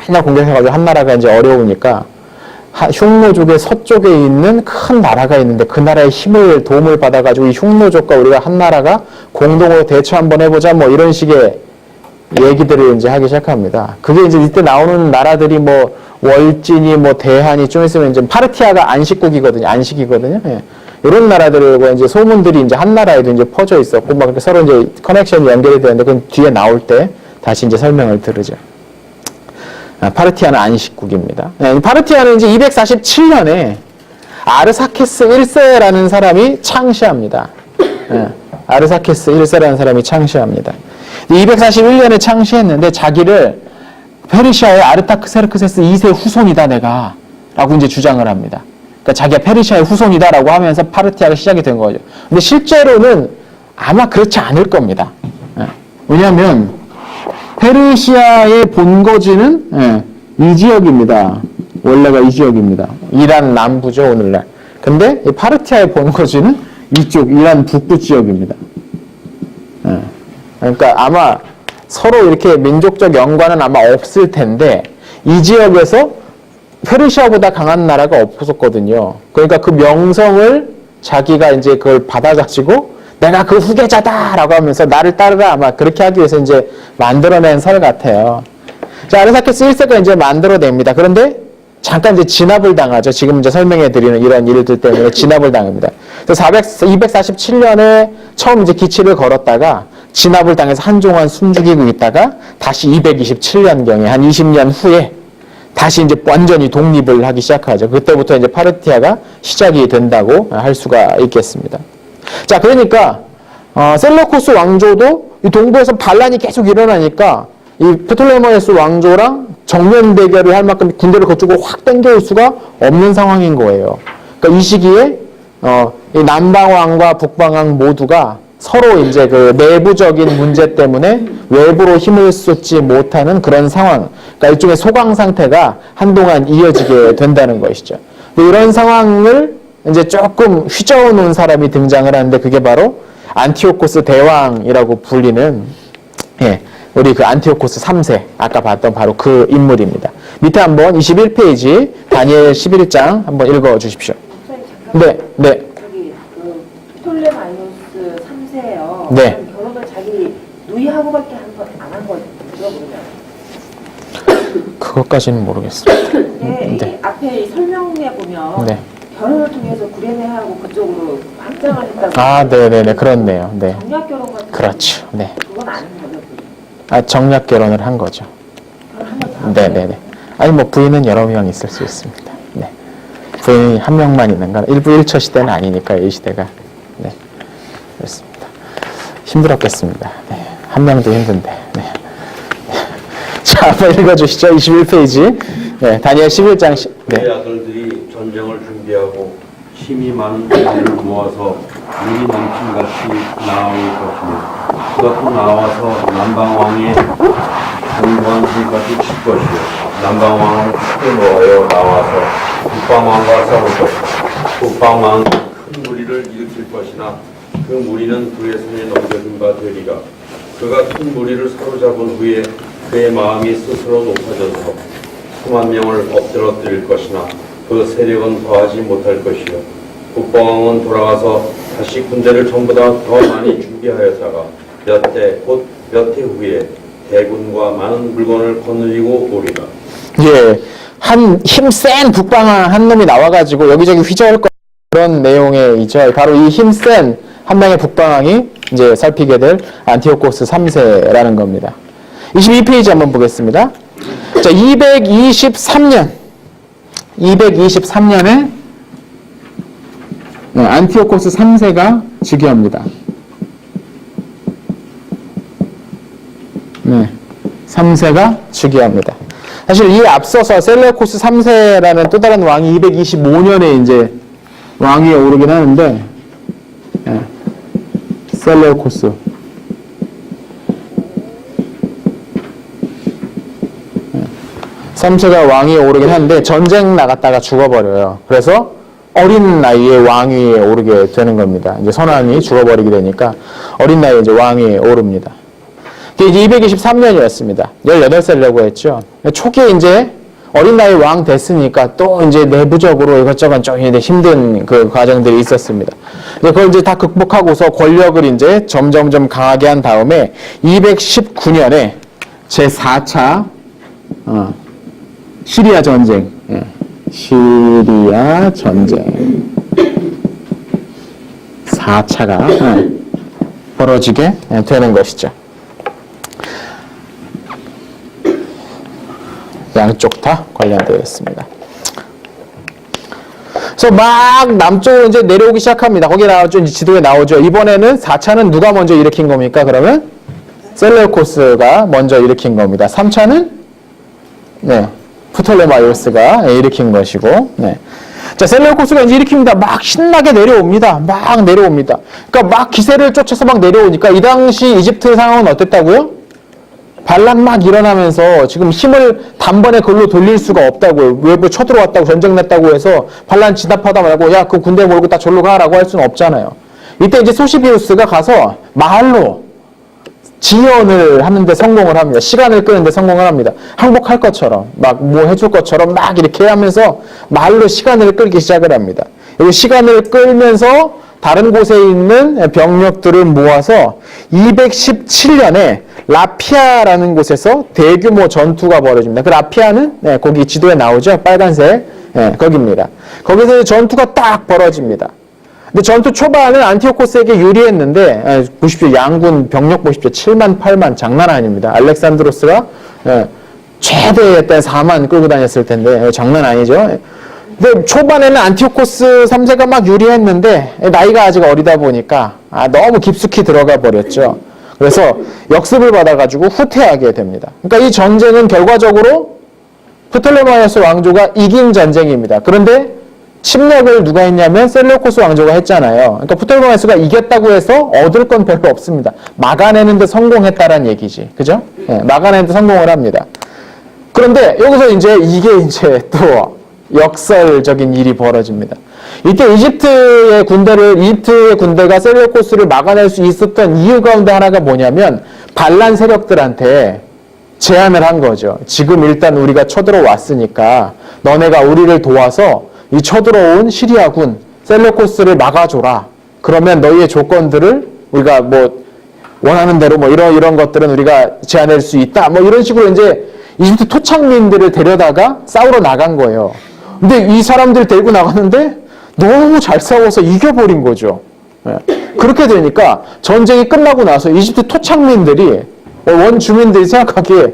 맨날 공격해가지고 한나라가 이제 어려우니까 흉노족의 서쪽에 있는 큰 나라가 있는데 그 나라의 도움을 받아가지고 이 흉노족과 우리가 한나라가 공동으로 대처 한번 해보자, 뭐 이런 식의 얘기들을 이제 하기 시작합니다. 그게 이제 이때 나오는 나라들이 뭐 월진이, 뭐 대한이, 좀 있으면 이제 파르티아가 안식이거든요. 이런 나라들과 이제 소문들이 이제 한나라에도 이제 퍼져 있었고, 막 서로 이제 커넥션이 연결이 되는데, 그건 뒤에 나올 때 다시 이제 설명을 들으죠. 파르티아는 안식국입니다. 파르티아는 이제 247년에 아르사케스 1세라는 사람이 창시합니다. 아르사케스 1세라는 사람이 창시합니다. 241년에 창시했는데 자기를 페르시아의 아르타크세르크세스 2세 후손이다 내가 라고 이제 주장을 합니다. 그러니까 자기가 페르시아의 후손이다라고 하면서 파르티아가 시작이 된 거죠. 근데 실제로는 아마 그렇지 않을 겁니다. 왜냐하면 페르시아의 본거지는 이 지역입니다. 원래가 이 지역입니다. 이란 남부죠, 오늘날. 근데 이 파르티아의 본거지는 이쪽 이란 북부 지역입니다. 그러니까 아마 서로 이렇게 민족적 연관은 아마 없을 텐데, 이 지역에서 페르시아보다 강한 나라가 없었거든요. 그러니까 그 명성을 자기가 이제 그걸 받아가지고 내가 그 후계자다라고 하면서 나를 따르라, 아마 그렇게 하기 위해서 이제 만들어낸 설 같아요. 자, 아르사케스 1세가 이제 만들어냅니다. 그런데 잠깐 이제 진압을 당하죠. 지금 이제 설명해 드리는 이런 일들 때문에 진압을 당합니다. 그래서 247년에 처음 이제 기치를 걸었다가 진압을 당해서 한동안 숨죽이고 있다가 다시 227년경에 한 20년 후에 다시 이제 완전히 독립을 하기 시작하죠. 그때부터 이제 파르티아가 시작이 된다고 할 수가 있겠습니다. 자, 그러니까 셀레우코스 왕조도 이 동부에서 반란이 계속 일어나니까 이 프톨레마이오스 왕조랑 정면 대결을 할 만큼 군대를 그쪽으로 확 당겨올 수가 없는 상황인 거예요. 그러니까 이 시기에 이 남방왕과 북방왕 모두가 서로 이제 그 내부적인 문제 때문에 외부로 힘을 쏟지 못하는 그런 상황. 그러니까 일종의 소강 상태가 한동안 이어지게 된다는 것이죠. 이런 상황을 이제 조금 휘저어 놓은 사람이 등장을 하는데 그게 바로 안티오코스 대왕이라고 불리는 우리 그 안티오코스 3세 아까 봤던 바로 그 인물입니다. 밑에 한번 21페이지 다니엘 11장 한번 읽어 주십시오. 네, 네. 저기 그 프톨레마이오스 3세예요. 네. 결혼을 자기 누이하고밖에 안 한 거죠, 그러면? 그것까지는 모르겠어요. 네. 네. 앞에 이 설명에 보면 네. 결혼을 통해서 구레네하고 그쪽으로 확장을 했다고. 아, 네네네. 그렇네요. 네. 정략 결혼 같은. 그렇죠. 네. 그건 아닌 거죠. 아, 정략 결혼을 한 거죠. 결혼한 네네네. 아니, 뭐, 부인은 여러 명 있을 수 있습니다. 네. 부인이 한 명만 있는 건 일부 1처 시대는 아니니까요, 이 시대가. 네. 그렇습니다. 힘들었겠습니다. 네. 한 명도 힘든데. 네. 자, 한번 읽어주시죠. 21페이지. 네. 다니엘 11장. 내 아들들이 전쟁을 준비하고 힘이 많은 자들을 모아서 물이 넘침같이 나올 것이며 그것도 나와서 남방왕의 견고한 불까지 칠 것이요 남방왕은 크게 모여 나와서 북방왕과 싸울 것이다. 북방왕은 큰 무리를 일으킬 것이나 그 무리는 그의 손에 넘겨준 바 되리라. 그가 큰 무리를 사로잡은 후에 그의 마음이 스스로 높아져서 수만 명을 엎드러뜨릴 것이나 그 세력은 더하지 못할 것이요 북방왕은 돌아와서 다시 군대를 전부 다 더 많이 준비하였다가 몇 해 후에 대군과 많은 물건을 거느리고 오리라. 예. 한 힘센 북방왕 한 놈이 나와가지고 여기저기 휘저을 거 그런 내용이죠. 바로 이 힘센 한 명의 북방왕이 이제 살피게 될 안티오코스 3세라는 겁니다. 22페이지 한번 보겠습니다. 자, 223년에 안티오코스 3세가 즉위합니다. 네, 3세가 즉위합니다. 사실 이 앞서서 셀레우코스 3세라는 또 다른 왕이 225년에 이제 왕위에 오르긴 하는데, 셀레우코스. 네. 3세가 왕위에 오르긴 하는데 전쟁 나갔다가 죽어버려요. 그래서 어린 나이에 왕위에 오르게 되는 겁니다. 이제 선왕이 죽어버리게 되니까 어린 나이에 이제 왕위에 오릅니다. 이게 223년이었습니다. 18살이라고 했죠. 초기에 이제 어린 나이 왕 됐으니까 또 이제 내부적으로 이것저것 좀 힘든 그 과정들이 있었습니다. 그걸 이제 다 극복하고서 권력을 이제 점점점 강하게 한 다음에 219년에 제4차 시리아 전쟁, 시리아 전쟁 4차가 벌어지게 되는 것이죠. 양쪽 다 관련되어 있습니다. 그래서 막 남쪽으로 이제 내려오기 시작합니다. 거기 나오죠. 이제 지도에 나오죠. 이번에는 4차는 누가 먼저 일으킨 겁니까? 그러면 셀레우코스가 먼저 일으킨 겁니다. 3차는 프톨레마이오스가 일으킨 것이고, 자, 셀레우코스가 이제 일으킵니다. 막 신나게 내려옵니다. 막 내려옵니다. 그러니까 막 기세를 쫓아서 막 내려오니까 이 당시 이집트 상황은 어땠다고요? 반란 막 일어나면서 지금 힘을 단번에 그걸로 돌릴 수가 없다고요. 외부 쳐들어왔다고 전쟁 났다고 해서 반란 진압하다 말고 야, 그 군대 몰고 다 절로 가라고 할 수는 없잖아요. 이때 이제 소시비우스가 가서 마을로 지연을 하는데 성공을 합니다. 시간을 끄는데 성공을 합니다. 항복할 것처럼 막 뭐 해줄 것처럼 막 이렇게 하면서 마을로 시간을 끌기 시작을 합니다. 여기 시간을 끌면서 다른 곳에 있는 병력들을 모아서 217년에 라피아라는 곳에서 대규모 전투가 벌어집니다. 그 라피아는 거기 지도에 나오죠. 빨간색. 거기입니다. 거기서 전투가 딱 벌어집니다. 근데 전투 초반은 안티오코스에게 유리했는데 보십시오. 양군 병력 보십시오. 7만 8만 장난 아닙니다. 알렉산드로스가 최대 때 4만 끌고 다녔을 텐데 장난 아니죠. 근데 초반에는 안티오코스 3세가 막 유리했는데 나이가 아직 어리다 보니까 너무 깊숙이 들어가 버렸죠. 그래서 역습을 받아가지고 후퇴하게 됩니다. 그러니까 이 전쟁은 결과적으로 프톨레마이오스 왕조가 이긴 전쟁입니다. 그런데 침략을 누가 했냐면 셀레우코스 왕조가 했잖아요. 그러니까 프톨레마이오스가 이겼다고 해서 얻을 건 별로 없습니다. 막아내는 데 성공했다라는 얘기지. 그죠? 막아내는 데 성공을 합니다. 그런데 여기서 이게 또 역설적인 일이 벌어집니다. 이때 이집트의 군대가 셀레우코스를 막아낼 수 있었던 이유 가운데 하나가 뭐냐면 반란 세력들한테 제안을 한 거죠. 지금 일단 우리가 쳐들어왔으니까 너네가 우리를 도와서 이 쳐들어온 시리아군 셀레우코스를 막아줘라. 그러면 너희의 조건들을 우리가 원하는 대로 이런 것들은 우리가 제안할 수 있다. 이런 식으로 이집트 토착민들을 데려다가 싸우러 나간 거예요. 근데 이 사람들 데리고 나갔는데 너무 잘 싸워서 이겨버린 거죠. 그렇게 되니까 전쟁이 끝나고 나서 이집트 토착민들이 원주민들이 생각하기에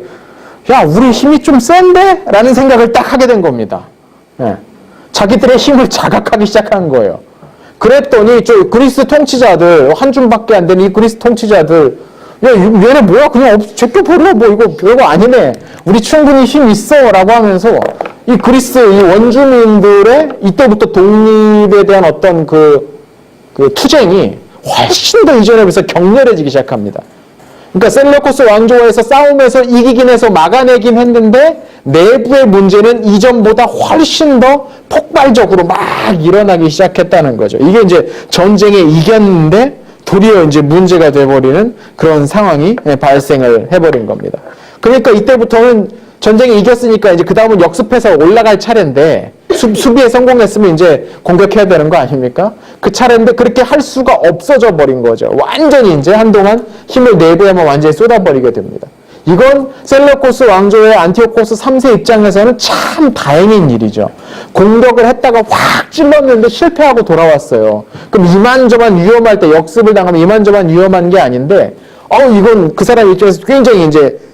야 우리 힘이 좀 센데? 라는 생각을 딱 하게 된 겁니다. 자기들의 힘을 자각하기 시작한 거예요. 그랬더니 그리스 통치자들 한 줌밖에 안 되는 이 그리스 통치자들 야 얘네 뭐야 그냥 제껴버려 이거 별거 아니네 우리 충분히 힘 있어 라고 하면서 이 그리스 이 원주민들의 이때부터 독립에 대한 어떤 그 투쟁이 훨씬 더 이전에 비해서 격렬해지기 시작합니다. 그러니까 셀레우코스 왕조에서 싸움에서 이기긴 해서 막아내긴 했는데 내부의 문제는 이전보다 훨씬 더 폭발적으로 막 일어나기 시작했다는 거죠. 이게 전쟁에 이겼는데 도리어 문제가 돼버리는 그런 상황이 발생을 해버린 겁니다. 그러니까 이때부터는 전쟁에 이겼으니까 그 다음은 역습해서 올라갈 차례인데 수비에 성공했으면 공격해야 되는 거 아닙니까? 그 차례인데 그렇게 할 수가 없어져 버린 거죠. 완전히 한동안 힘을 내부에만 완전히 쏟아버리게 됩니다. 이건 셀레우코스 왕조의 안티오코스 3세 입장에서는 참 다행인 일이죠. 공격을 했다가 확 찔렀는데 실패하고 돌아왔어요. 그럼 이만저만 위험할 때 역습을 당하면 이만저만 위험한 게 아닌데 이건 그 사람 입장에서 굉장히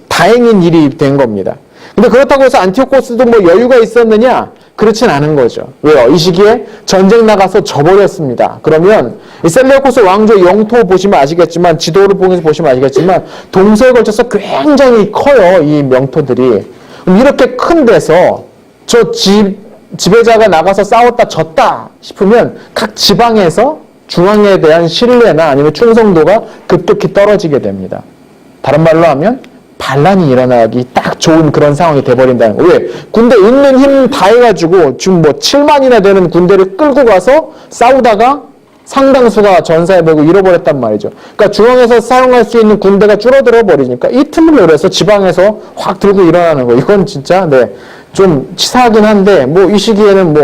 다행인 일이 된 겁니다. 근데 그렇다고 해서 안티오코스도 여유가 있었느냐? 그렇진 않은 거죠. 왜요? 이 시기에 전쟁 나가서 져버렸습니다. 그러면 이 셀레우코스 왕조의 영토 보시면 아시겠지만 지도를 보시면 아시겠지만 동서에 걸쳐서 굉장히 커요. 이 영토들이. 이렇게 큰 데서 지배자가 나가서 싸웠다 졌다 싶으면 각 지방에서 중앙에 대한 신뢰나 아니면 충성도가 급격히 떨어지게 됩니다. 다른 말로 하면 반란이 일어나기 딱 좋은 그런 상황이 돼버린다는 거예요. 왜? 군대 있는 힘 다 해가지고 지금 7만이나 되는 군대를 끌고 가서 싸우다가 상당수가 전사에 벌고 잃어버렸단 말이죠. 그러니까 중앙에서 사용할 수 있는 군대가 줄어들어 버리니까 이 틈을 노려서 지방에서 확 들고 일어나는 거. 이건 진짜 좀 치사하긴 한데 이 시기에는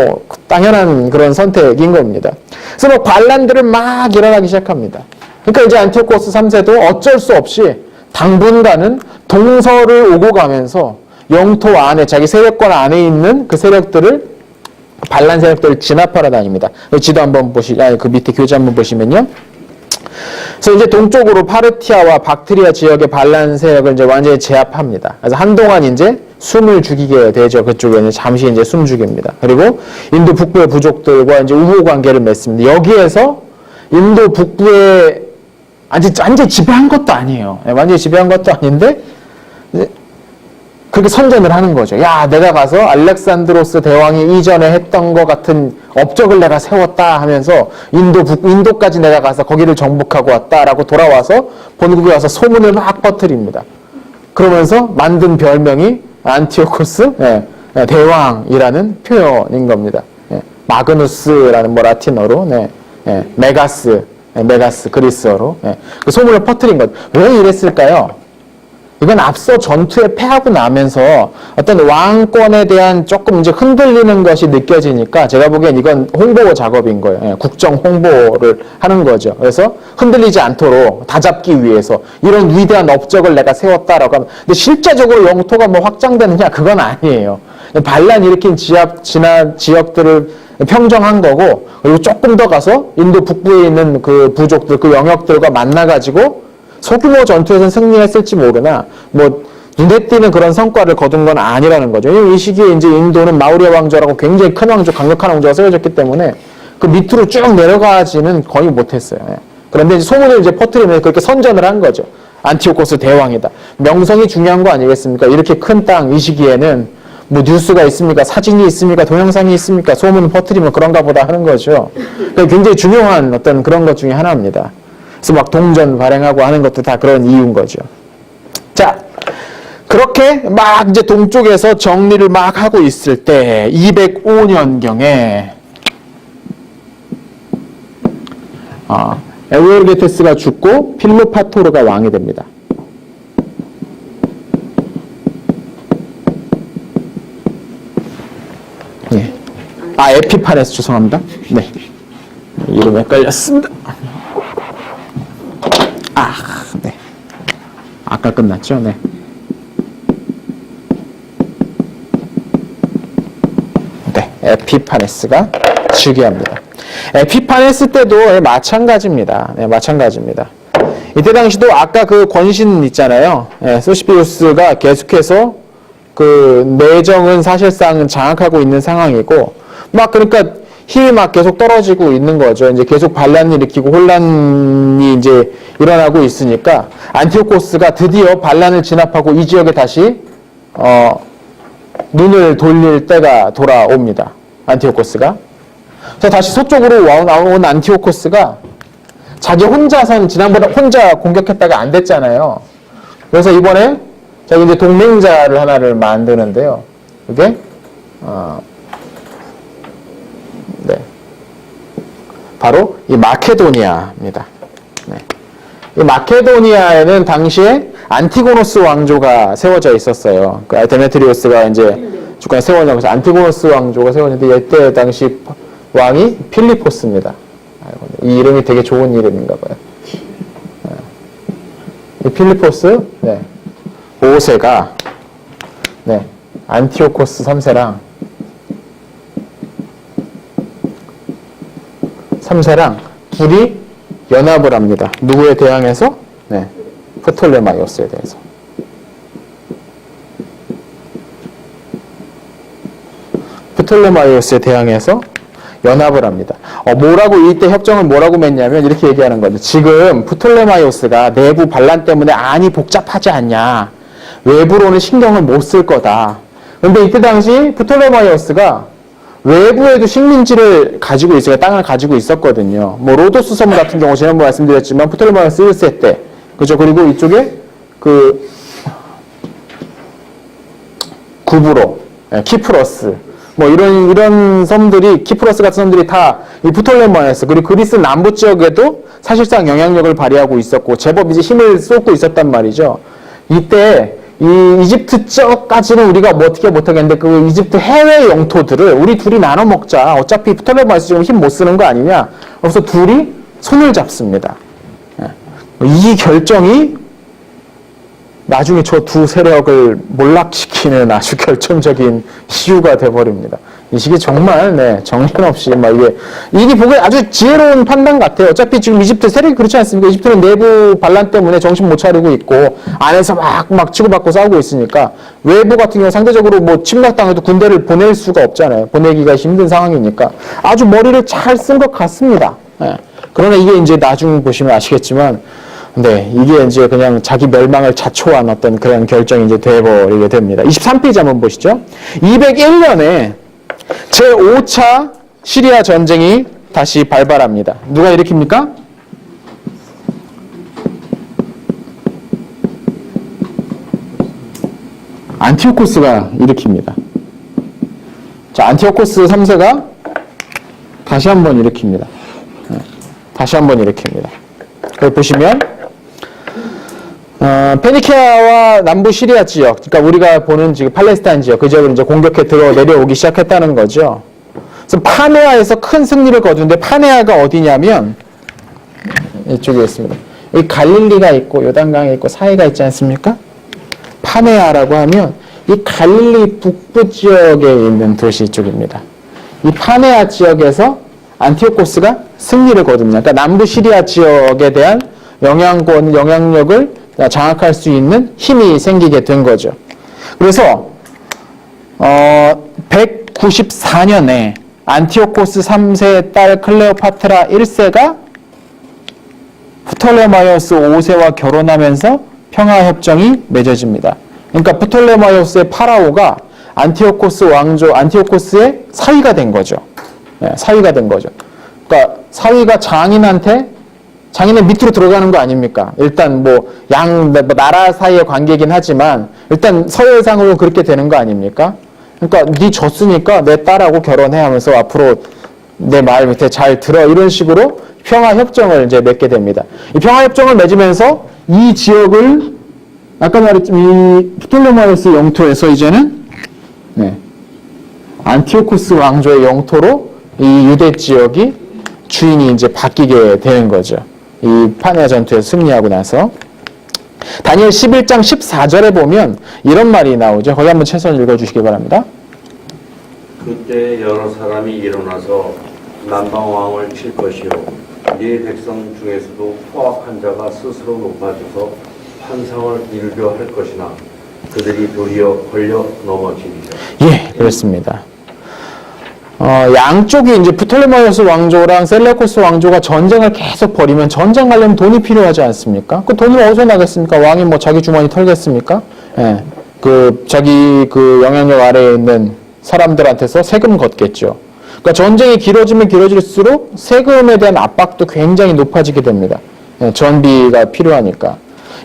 당연한 그런 선택인 겁니다. 그래서 반란들은 막 일어나기 시작합니다. 그러니까 안티오코스 3세도 어쩔 수 없이 당분간은 동서를 오고 가면서 영토 안에 자기 세력권 안에 있는 그 세력들을 반란 세력들을 진압하러 다닙니다. 지도 한번 그 밑에 교재 한번 보시면요. 그래서 동쪽으로 파르티아와 박트리아 지역의 반란 세력을 완전히 제압합니다. 그래서 한동안 숨을 죽이게 되죠. 그쪽에 잠시 숨 죽입니다. 그리고 인도 북부의 부족들과 우호 관계를 맺습니다. 여기에서 인도 북부의 완전히 지배한 것도 아니에요. 완전히 지배한 것도 아닌데 그렇게 선전을 하는 거죠. 야, 내가 가서 알렉산드로스 대왕이 이전에 했던 것 같은 업적을 내가 세웠다 하면서 인도까지 내가 가서 거기를 정복하고 왔다라고 돌아와서 본국에 와서 소문을 막 퍼뜨립니다. 그러면서 만든 별명이 안티오코스 대왕이라는 표현인 겁니다. 마그누스라는 라틴어로 메가스 그리스어로 그 소문을 퍼뜨린 것. 왜 이랬을까요? 이건 앞서 전투에 패하고 나면서 어떤 왕권에 대한 조금 흔들리는 것이 느껴지니까 제가 보기엔 이건 홍보 작업인 거예요. 국정 홍보를 하는 거죠. 그래서 흔들리지 않도록 다잡기 위해서 이런 위대한 업적을 내가 세웠다라고 하면, 근데 실제적으로 영토가 확장되느냐? 그건 아니에요. 반란 일으킨 지역들을 평정한 거고, 그리고 조금 더 가서 인도 북부에 있는 그 부족들, 그 영역들과 만나가지고 소규모 전투에서는 승리했을지 모르나 뭐 눈에 띄는 그런 성과를 거둔 건 아니라는 거죠. 이 시기에 이제 인도는 마우리아 왕조라고 굉장히 큰 왕조, 강력한 왕조가 세워졌기 때문에 그 밑으로 쭉 내려가지는 거의 못했어요. 그런데 이제 소문을 이제 퍼뜨리면서 그렇게 선전을 한 거죠. 안티오코스 대왕이다. 명성이 중요한 거 아니겠습니까? 이렇게 큰 땅 이 시기에는 뭐 뉴스가 있습니까? 사진이 있습니까? 동영상이 있습니까? 소문을 퍼뜨리면 그런가 보다 하는 거죠. 굉장히 중요한 어떤 그런 것 중에 하나입니다. 그래서 막 동전 발행하고 하는 것도 다 그런 이유인 거죠. 자, 그렇게 막 이제 동쪽에서 정리를 막 하고 있을 때 205년경에 에우에르게테스가 죽고 필로파토르가 왕이 됩니다. 예. 에피파네스 죄송합니다. 네. 이름 헷갈렸습니다. 네. 아까 끝났죠? 네. 네. 에피파네스가 즉위합니다. 에피파네스 때도 마찬가지입니다. 네, 마찬가지입니다. 이때 당시도 아까 그 권신 있잖아요. 소시피우스가 계속해서 그 내정은 사실상 장악하고 있는 상황이고, 막 그러니까 힘이 막 계속 떨어지고 있는 거죠. 이제 계속 반란을 일으키고 혼란이 이제 일어나고 있으니까 안티오코스가 드디어 반란을 진압하고 이 지역에 다시 눈을 돌릴 때가 돌아옵니다. 안티오코스가. 그래서 다시 서쪽으로 나온 안티오코스가 자기 혼자선 지난번에 혼자 공격했다가 안 됐잖아요. 그래서 이번에 자기 이제 동맹자를 하나를 만드는데요. 그게 네, 바로 이 마케도니아입니다. 네. 이 마케도니아에는 당시에 안티고노스 왕조가 세워져 있었어요. 그 데메트리오스가 이제 주권 세워져서 안티고노스 왕조가 세워졌는데 이때 당시 왕이 필리포스입니다. 이 이름이 되게 좋은 이름인가 봐요. 이 필리포스 5세가 안티오코스 3세랑 둘이 연합을 합니다. 누구에 대항해서? 프톨레마이오스에 대해서. 프톨레마이오스에 대항해서 연합을 합니다. 뭐라고 이때 협정을 뭐라고 맺냐면 이렇게 얘기하는 거죠. 지금 프톨레마이오스가 내부 반란 때문에 안이 복잡하지 않냐. 외부로는 신경을 못 쓸 거다. 그런데 이때 당시 프톨레마이오스가 외부에도 식민지를 가지고 있어요. 땅을 가지고 있었거든요. 뭐 로도스 섬 같은 경우 지난번에 말씀드렸지만 프톨레마이오스 1세 때, 그죠? 그리고 이쪽에 그 구브로, 키프러스, 뭐 이런 섬들이, 키프러스 같은 섬들이 다 이 프톨레마이오스, 그리고 그리스 남부 지역에도 사실상 영향력을 발휘하고 있었고 제법 이제 힘을 쏟고 있었단 말이죠. 이때 이 이집트 쪽까지는 우리가 뭐 어떻게 못하겠는데 그 이집트 해외 영토들을 우리 둘이 나눠 먹자. 어차피 프톨레마이오스 지금 힘 못 쓰는 거 아니냐. 그래서 둘이 손을 잡습니다. 이 결정이 나중에 저 두 세력을 몰락시키는 아주 결정적인 이유가 돼버립니다. 이 시기 정말 정신없이 막 이게 보기에 아주 지혜로운 판단 같아요. 어차피 지금 이집트 세력이 그렇지 않습니까? 이집트는 내부 반란 때문에 정신 못 차리고 있고 안에서 막 치고받고 싸우고 있으니까 외부 같은 경우 상대적으로 뭐 침략당해도 군대를 보낼 수가 없잖아요. 보내기가 힘든 상황이니까 아주 머리를 잘 쓴 것 같습니다. 그러나 이게 이제 나중 보시면 아시겠지만 이게 이제 그냥 자기 멸망을 자초한 어떤 그런 결정이 이제 돼버리게 됩니다. 23페이지 한번 보시죠. 201년에 제5차 시리아 전쟁이 다시 발발합니다. 누가 일으킵니까? 안티오코스가 일으킵니다. 자, 안티오코스 3세가 다시 한번 일으킵니다. 다시 한번 일으킵니다. 여기 보시면 페니키아와 남부 시리아 지역, 그러니까 우리가 보는 지금 팔레스타인 지역, 그 지역을 이제 공격해 내려오기 시작했다는 거죠. 그래서 파네아에서 큰 승리를 거두는데 파네아가 어디냐면 이쪽에 있습니다. 여기 갈릴리가 있고 요단강이 있고 사이가 있지 않습니까? 파네아라고 하면 이 갈릴리 북부 지역에 있는 도시 쪽입니다. 이 파네아 지역에서 안티오코스가 승리를 거둡니다. 그러니까 남부 시리아 지역에 대한 영향력을 장악할 수 있는 힘이 생기게 된 거죠. 그래서 194년에 안티오코스 3세의 딸 클레오파트라 1세가 프톨레마이오스 5세와 결혼하면서 평화협정이 맺어집니다. 그러니까 프톨레마이오스의 파라오가 안티오코스의 사위가 된 거죠. 네, 사위가 된 거죠. 그러니까 사위가 장인의 밑으로 들어가는 거 아닙니까? 일단 나라 사이의 관계이긴 하지만 일단 서열상으로 그렇게 되는 거 아닙니까? 그러니까 네 졌으니까 내 딸하고 결혼해 하면서 앞으로 내 말 밑에 잘 들어 이런 식으로 평화협정을 이제 맺게 됩니다. 이 평화협정을 맺으면서 이 지역을 아까 말했지만 이 프톨레마이오스 영토에서 이제는 안티오코스 왕조의 영토로 이 유대 지역이 주인이 이제 바뀌게 되는 거죠. 이 파네아 전투에서 승리하고 나서 다니엘 11장 14절에 보면 이런 말이 나오죠. 거기 한번 최선 읽어주시기 바랍니다. 그때 여러 사람이 일어나서 남방왕을 칠 것이요 네 백성 중에서도 포악한 자가 스스로 높아져서 환상을 이루려 할 것이나 그들이 도리어 걸려 넘어지리라. 예, 그렇습니다. 양쪽이 이제 프톨레마이오스 왕조랑 셀레우코스 왕조가 전쟁을 계속 벌이면 전쟁하려면 돈이 필요하지 않습니까? 그 돈을 어디서 나겠습니까? 왕이 뭐 자기 주머니 털겠습니까? 예, 자기 영향력 아래에 있는 사람들한테서 세금 걷겠죠. 그러니까 전쟁이 길어지면 길어질수록 세금에 대한 압박도 굉장히 높아지게 됩니다. 예, 전비가 필요하니까.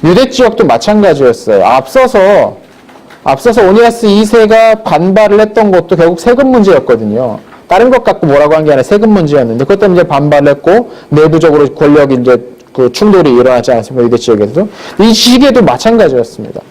유대 지역도 마찬가지였어요. 앞서서 오니아스 2세가 반발을 했던 것도 결국 세금 문제였거든요. 다른 것 갖고 뭐라고 한 게 아니라 세금 문제였는데 그것 때문에 이제 반발을 했고 내부적으로 권력이 이제 충돌이 일어나지 않았습니까? 유대 지역에서도. 이 시기에도 마찬가지였습니다.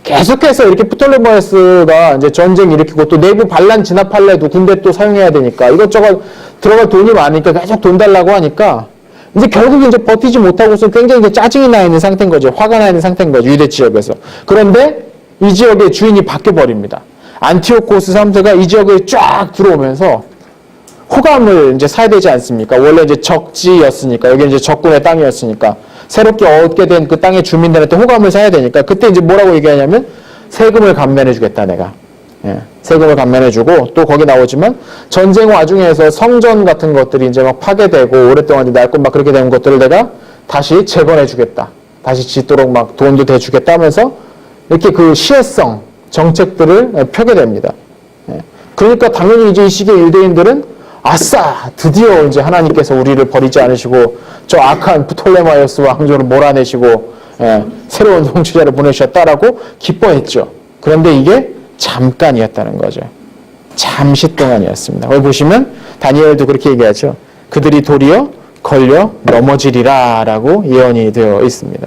계속해서 이렇게 프톨레마이오스가 이제 전쟁 일으키고 또 내부 반란 진압할래도 군대 또 사용해야 되니까 이것저것 들어갈 돈이 많으니까 계속 돈 달라고 하니까 이제 결국 이제 버티지 못하고서 굉장히 이제 짜증이 나 있는 상태인 거죠. 화가 나 있는 상태인 거죠. 유대 지역에서. 그런데 이 지역의 주인이 바뀌어버립니다. 안티오코스 3세가 이 지역에 쫙 들어오면서 호감을 이제 사야 되지 않습니까? 원래 이제 적지였으니까, 여기 이제 적군의 땅이었으니까, 새롭게 얻게 된 그 땅의 주민들한테 호감을 사야 되니까, 그때 이제 뭐라고 얘기하냐면, 세금을 감면해주겠다, 내가. 예, 세금을 감면해주고, 또 거기 나오지만, 전쟁 와중에서 성전 같은 것들이 이제 막 파괴되고, 오랫동안 낡고 막 그렇게 된 것들을 내가 다시 재건해주겠다. 다시 짓도록 막 돈도 대주겠다 하면서, 이렇게 그 시혜성 정책들을 펴게 됩니다. 예. 그러니까 당연히 이제 이 시기의 유대인들은 아싸! 드디어 이제 하나님께서 우리를 버리지 않으시고 저 악한 프톨레마이오스 왕조를 몰아내시고 새로운 통치자를 보내주셨다라고 기뻐했죠. 그런데 이게 잠깐이었다는 거죠. 잠시 동안이었습니다. 거기 보시면 다니엘도 그렇게 얘기하죠. 그들이 도리어 걸려 넘어지리라 라고 예언이 되어 있습니다.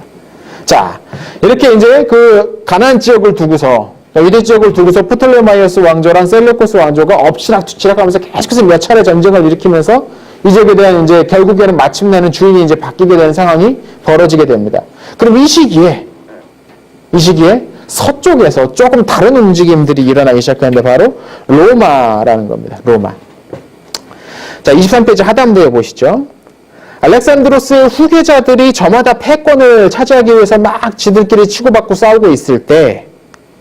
자, 이렇게 이제 그 가나안 지역을 두고서 유대 지역을 두고서 프톨레마이오스 왕조랑 셀레우코스 왕조가 엎치락뒤치락하면서 계속해서 몇 차례 전쟁을 일으키면서 이 지역에 대한 이제 결국에는 마침내는 주인이 이제 바뀌게 되는 상황이 벌어지게 됩니다. 그럼 이 시기에 서쪽에서 조금 다른 움직임들이 일어나기 시작하는데 바로 로마라는 겁니다. 로마. 자, 23페이지 하단부에 보시죠. 알렉산드로스의 후계자들이 저마다 패권을 차지하기 위해서 막 지들끼리 치고받고 싸우고 있을 때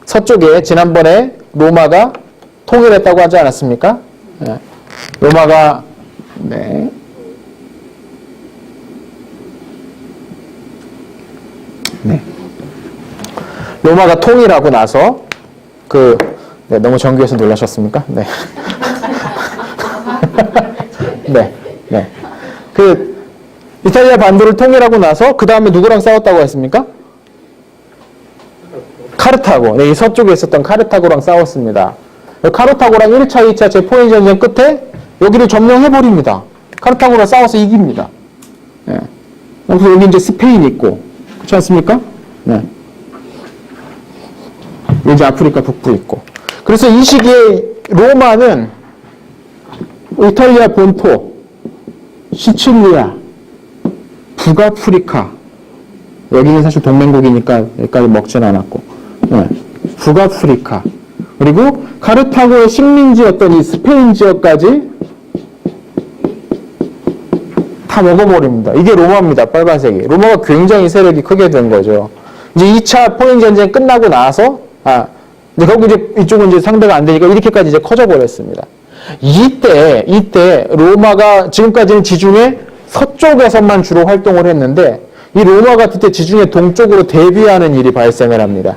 서쪽에 지난번에 로마가 통일했다고 하지 않았습니까? 네. 로마가 로마가 통일하고 나서 너무 정교해서 놀라셨습니까? 네. 네. 이탈리아 반도를 통일하고 나서 그 다음에 누구랑 싸웠다고 했습니까? 카르타고. 이 서쪽에 있었던 카르타고랑 싸웠습니다. 카르타고랑 1차, 2차 제포인 전쟁 끝에 여기를 점령해버립니다. 카르타고랑 싸워서 이깁니다. 네. 그래서 여기 이제 스페인이 있고, 그렇지 않습니까? 네. 여기 아프리카 북부 있고. 그래서 이 시기에 로마는 이탈리아 본토, 시칠리아, 북아프리카, 여기는 사실 동맹국이니까 여기까지 먹진 않았고, 북아프리카, 그리고 카르타고의 식민지였던 이 스페인 지역까지 다 먹어버립니다. 이게 로마입니다. 빨간색이. 로마가 굉장히 세력이 크게 된 거죠. 이제 2차 포인 전쟁 끝나고 나서, 이제 결국 이제 이쪽은 이제 상대가 안 되니까 이렇게까지 이제 커져버렸습니다. 이때 로마가 지금까지는 지중해 서쪽에서만 주로 활동을 했는데 이 로마가 그때 지중해 동쪽으로 대비하는 일이 발생을 합니다.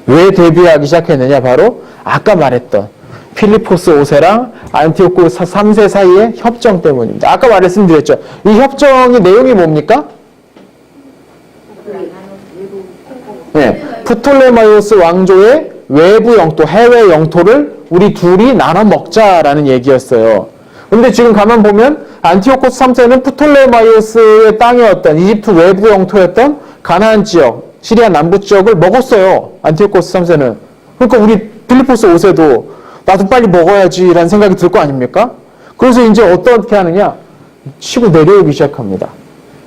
왜 대비하기 시작했느냐? 바로 아까 말했던 필리포스 5세랑 안티오코스 3세 사이의 협정 때문입니다. 아까 말씀드렸죠. 이 협정의 내용이 뭡니까? 네, 프톨레마이오스 왕조의 외부 영토, 해외 영토를 우리 둘이 나눠 먹자라는 얘기였어요. 근데 지금 가만 보면 안티오코스 3세는 프톨레마이오스의 땅이었던 이집트 외부 영토였던 가나안 지역, 시리아 남부 지역을 먹었어요. 안티오코스 3세는. 그러니까 우리 필리포스 5세도 나도 빨리 먹어야지라는 생각이 들 거 아닙니까? 그래서 이제 어떻게 하느냐? 치고 내려오기 시작합니다.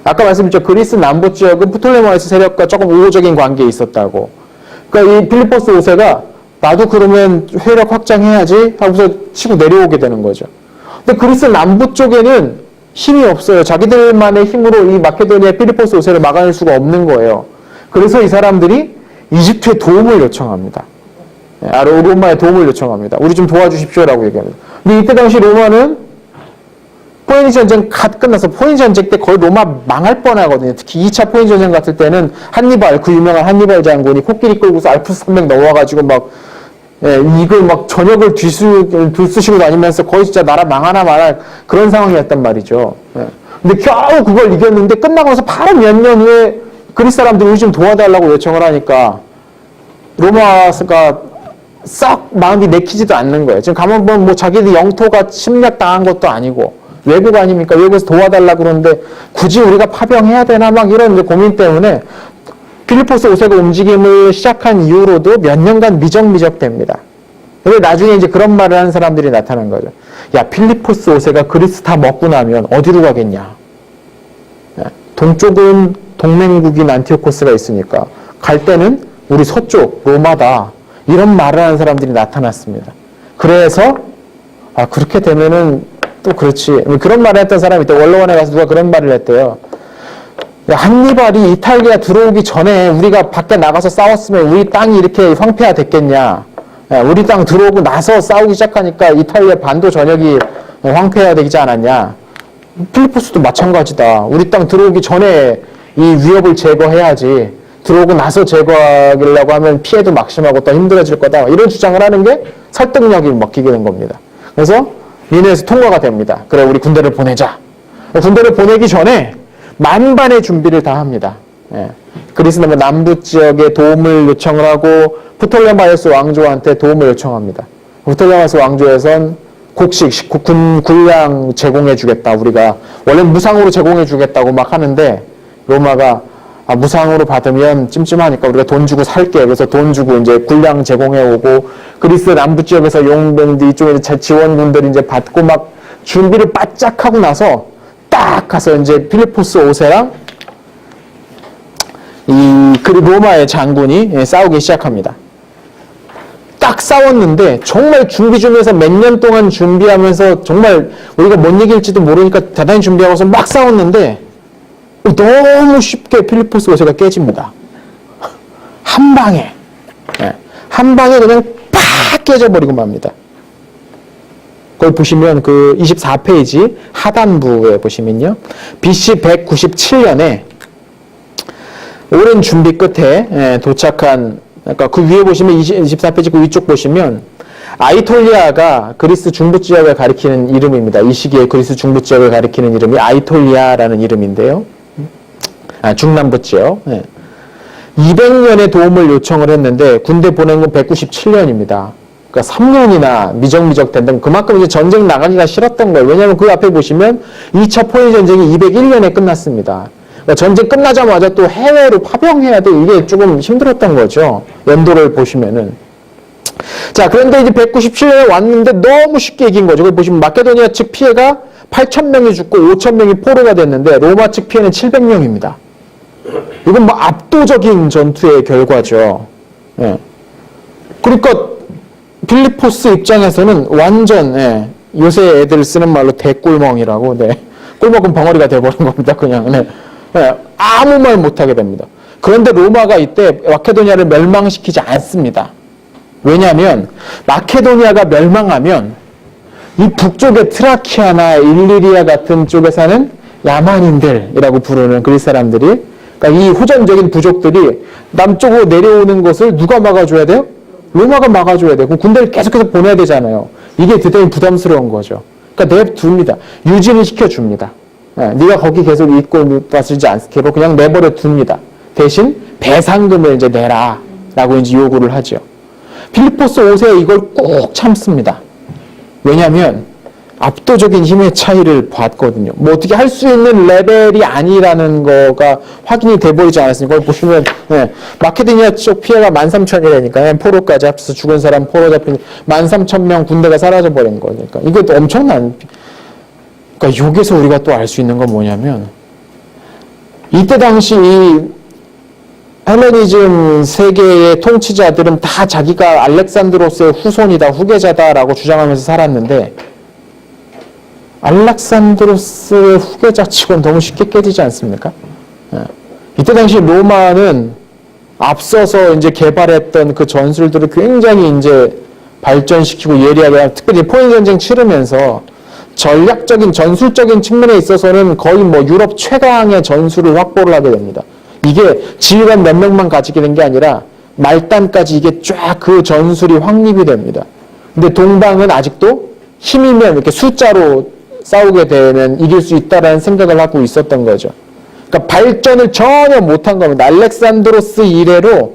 아까 말씀드렸죠. 그리스 남부 지역은 프톨레마이오스 세력과 조금 우호적인 관계에 있었다고. 그러니까 이 필리포스 5세가 나도 그러면 세력 확장해야지 하고서 치고 내려오게 되는 거죠. 근데 그리스 남부 쪽에는 힘이 없어요. 자기들만의 힘으로 이 마케도니아 필리포스 5세를 막아낼 수가 없는 거예요. 그래서 이 사람들이 이집트에 도움을 요청합니다. 로마에 도움을 요청합니다. 우리 좀 도와주십시오라고 얘기합니다. 근데 이때 당시 로마는 포니치 전쟁 끝나서 포니치 전쟁 때 거의 로마 망할 뻔하거든요. 특히 2차 포니치 전쟁 같을 때는 한니발, 그 유명한 한니발 장군이 코끼리 끌고서 알프스 산맥 넘어와가지고 막 이걸 막 전역을 들쑤시고 다니면서 거의 진짜 나라 망하나 말할 그런 상황이었단 말이죠. 근데 겨우 그걸 이겼는데 끝나고 나서 바로 몇 년 후에 그리스 사람들이 우리 좀 도와달라고 요청을 하니까 로마가 썩 마음이 내키지도 않는 거예요. 지금 가만 보면 뭐 자기들 영토가 침략당한 것도 아니고 외국 아닙니까? 외국에서 도와달라고 그러는데 굳이 우리가 파병해야 되나 막 이런 이제 고민 때문에 필리포스 5세가 움직임을 시작한 이후로도 몇 년간 미적미적됩니다. 근데 나중에 이제 그런 말을 하는 사람들이 나타난 거죠. 야, 필리포스 5세가 그리스 다 먹고 나면 어디로 가겠냐? 동쪽은 동맹국인 안티오코스가 있으니까 갈 때는 우리 서쪽 로마다. 이런 말을 하는 사람들이 나타났습니다. 그래서 그렇게 되면은 또 그렇지. 그런 말을 했던 사람이 있다. 원로원에 가서 누가 그런 말을 했대요. 한니발이 이탈리아 들어오기 전에 우리가 밖에 나가서 싸웠으면 우리 땅이 이렇게 황폐화 됐겠냐. 우리 땅 들어오고 나서 싸우기 시작하니까 이탈리아 반도 전역이 황폐화 되지 않았냐. 필리포스도 마찬가지다. 우리 땅 들어오기 전에 이 위협을 제거해야지. 들어오고 나서 제거하려고 하면 피해도 막심하고 더 힘들어질 거다. 이런 주장을 하는 게 설득력이 먹히게 된 겁니다. 그래서 위원회에서 통과가 됩니다. 그래, 우리 군대를 보내자. 군대를 보내기 전에 만반의 준비를 다 합니다. 그리스 남부 지역에 도움을 요청을 하고 프톨레마이오스 왕조한테 도움을 요청합니다. 프톨레마이오스 왕조에선 곡식, 군량 제공해 주겠다. 우리가 원래 무상으로 제공해 주겠다고 막 하는데 로마가 무상으로 받으면 찜찜하니까 우리가 돈 주고 살게. 그래서 돈 주고 이제 군량 제공해 오고 그리스 남부 지역에서 용병들 이쪽에 지원군들이 이제 받고 막 준비를 바짝 하고 나서 딱 가서 이제 필리포스 5세랑 로마의 장군이 싸우기 시작합니다. 딱 싸웠는데 정말 준비 중에서 몇 년 동안 준비하면서 정말 우리가 못 이길지도 모르니까 대단히 준비하고서 막 싸웠는데 너무 쉽게 필리포스 5세가 깨집니다. 한 방에. 한 방에 그냥 팍 깨져버리고 맙니다. 거기 보시면 그 24페이지 하단부에 보시면요. BC 197년에 오랜 준비 끝에 도착한, 그러니까 그 위에 보시면 24페이지 그 위쪽 보시면 아이톨리아가 그리스 중부 지역을 가리키는 이름입니다. 이 시기에 그리스 중부 지역을 가리키는 이름이 아이톨리아라는 이름인데요. 중남부 지역. 200년의 도움을 요청을 했는데 군대 보낸 건 197년입니다. 그러니까 3년이나 미적미적 된다면 그만큼 이제 전쟁 나가기가 싫었던 거예요. 왜냐하면 그 앞에 보시면 2차 포니 전쟁이 201년에 끝났습니다. 그러니까 전쟁 끝나자마자 또 해외로 파병해야 돼. 이게 조금 힘들었던 거죠. 연도를 보시면은. 자, 그런데 이제 197년에 왔는데 너무 쉽게 이긴 거죠. 거기 보시면 마케도니아 측 피해가 8,000명이 죽고 5,000명이 포로가 됐는데 로마 측 피해는 700명입니다. 이건 뭐 압도적인 전투의 결과죠. 그러니까 필리포스 입장에서는 완전 요새 애들 쓰는 말로 대꿀멍이라고 꿀먹은 벙어리가 돼버린 겁니다. 그냥 네. 네. 아무 말 못하게 됩니다. 그런데 로마가 이때 마케도니아를 멸망시키지 않습니다. 왜냐하면 마케도니아가 멸망하면 이 북쪽의 트라키아나 일리리아 같은 쪽에 사는 야만인들이라고 부르는 그리스 사람들이, 그러니까 이 호전적인 부족들이 남쪽으로 내려오는 것을 누가 막아줘야 돼요? 로마가 막아줘야 돼요. 그럼 군대를 계속해서 보내야 되잖아요. 이게 대단히 부담스러운 거죠. 그러니까 내둡니다. 유지를 시켜줍니다. 네가 거기 계속 있고 빠지지 않게 그냥 내버려 둡니다. 대신 배상금을 이제 내라라고 이제 요구를 하죠. 필리포스 5세 이걸 꼭 참습니다. 왜냐하면 압도적인 힘의 차이를 봤거든요. 뭐 어떻게 할 수 있는 레벨이 아니라는 거가 확인이 돼버리지 않았으니까 그걸 보시면 마케도니아 쪽 피해가 13,000이라니까 포로까지 합쳐서 죽은 사람 포로 잡힌 13,000명 군대가 사라져버린 거니까 이것도 엄청난. 그러니까 여기서 우리가 또 알 수 있는 건 뭐냐면 이때 당시 이 헬레니즘 세계의 통치자들은 다 자기가 알렉산드로스의 후손이다, 후계자다라고 주장하면서 살았는데 알렉산드로스의 후계자 치고는 너무 쉽게 깨지지 않습니까? 이때 당시 로마는 앞서서 이제 개발했던 그 전술들을 굉장히 이제 발전시키고 예리하게, 특별히 포인 전쟁 치르면서 전략적인 전술적인 측면에 있어서는 거의 뭐 유럽 최강의 전술을 확보를 하게 됩니다. 이게 지휘관 몇 명만 가지게 된 게 아니라 말단까지 이게 쫙 그 전술이 확립이 됩니다. 근데 동방은 아직도 힘이면 이렇게 숫자로 싸우게 되면 이길 수 있다라는 생각을 하고 있었던 거죠. 그러니까 발전을 전혀 못한 겁니다. 알렉산드로스 이래로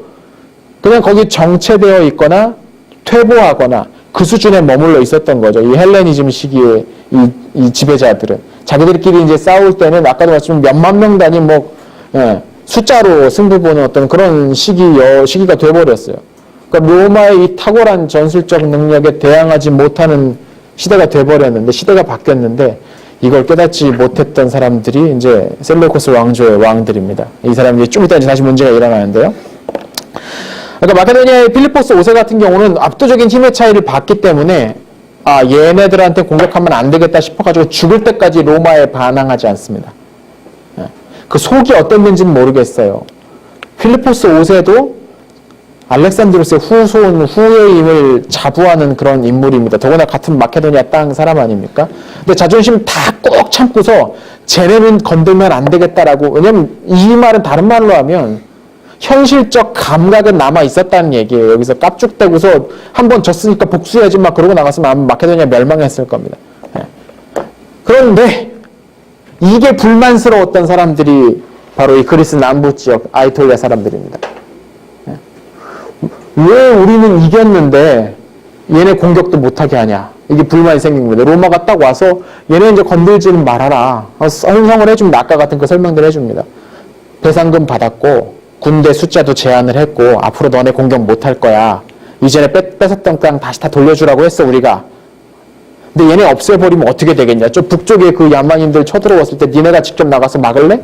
그냥 거기 정체되어 있거나 퇴보하거나 그 수준에 머물러 있었던 거죠. 이 헬레니즘 시기에 이 지배자들은 자기들끼리 이제 싸울 때는 아까도 말씀드린 몇만 명 단위 숫자로 승부 보는 어떤 그런 시기가 돼버렸어요. 그러니까 로마의 이 탁월한 전술적 능력에 대항하지 못하는 시대가 돼버렸는데, 시대가 바뀌었는데, 이걸 깨닫지 못했던 사람들이 이제 셀레우코스 왕조의 왕들입니다. 이 사람들이 좀 이따 이제 다시 문제가 일어나는데요. 그러니까 마케도니아의 필리포스 5세 같은 경우는 압도적인 힘의 차이를 봤기 때문에, 얘네들한테 공격하면 안 되겠다 싶어가지고 죽을 때까지 로마에 반항하지 않습니다. 그 속이 어땠는지는 모르겠어요. 필리포스 5세도 알렉산드로스의 후손, 후예임을 자부하는 그런 인물입니다. 더구나 같은 마케도니아 땅 사람 아닙니까? 근데 자존심 다 꼭 참고서 쟤네는 건들면 안 되겠다라고, 왜냐면 이 말은 다른 말로 하면 현실적 감각은 남아 있었다는 얘기예요. 여기서 깝죽대고서 한번 졌으니까 복수해야지 막 그러고 나갔으면 아마 마케도니아 멸망했을 겁니다. 그런데 이게 불만스러웠던 사람들이 바로 이 그리스 남부 지역 아이톨리아 사람들입니다. 왜 우리는 이겼는데 얘네 공격도 못하게 하냐. 이게 불만이 생긴 겁니다. 로마가 딱 와서 얘네 이제 건들지는 말아라. 설명을 해줍니다. 아까 같은 그 설명들 해줍니다. 배상금 받았고 군대 숫자도 제한을 했고 앞으로 너네 공격 못할 거야. 이전에 뺏었던 땅 다시 다 돌려주라고 했어 우리가. 근데 얘네 없애버리면 어떻게 되겠냐. 저 북쪽에 그 야만인들 쳐들어왔을 때 니네가 직접 나가서 막을래?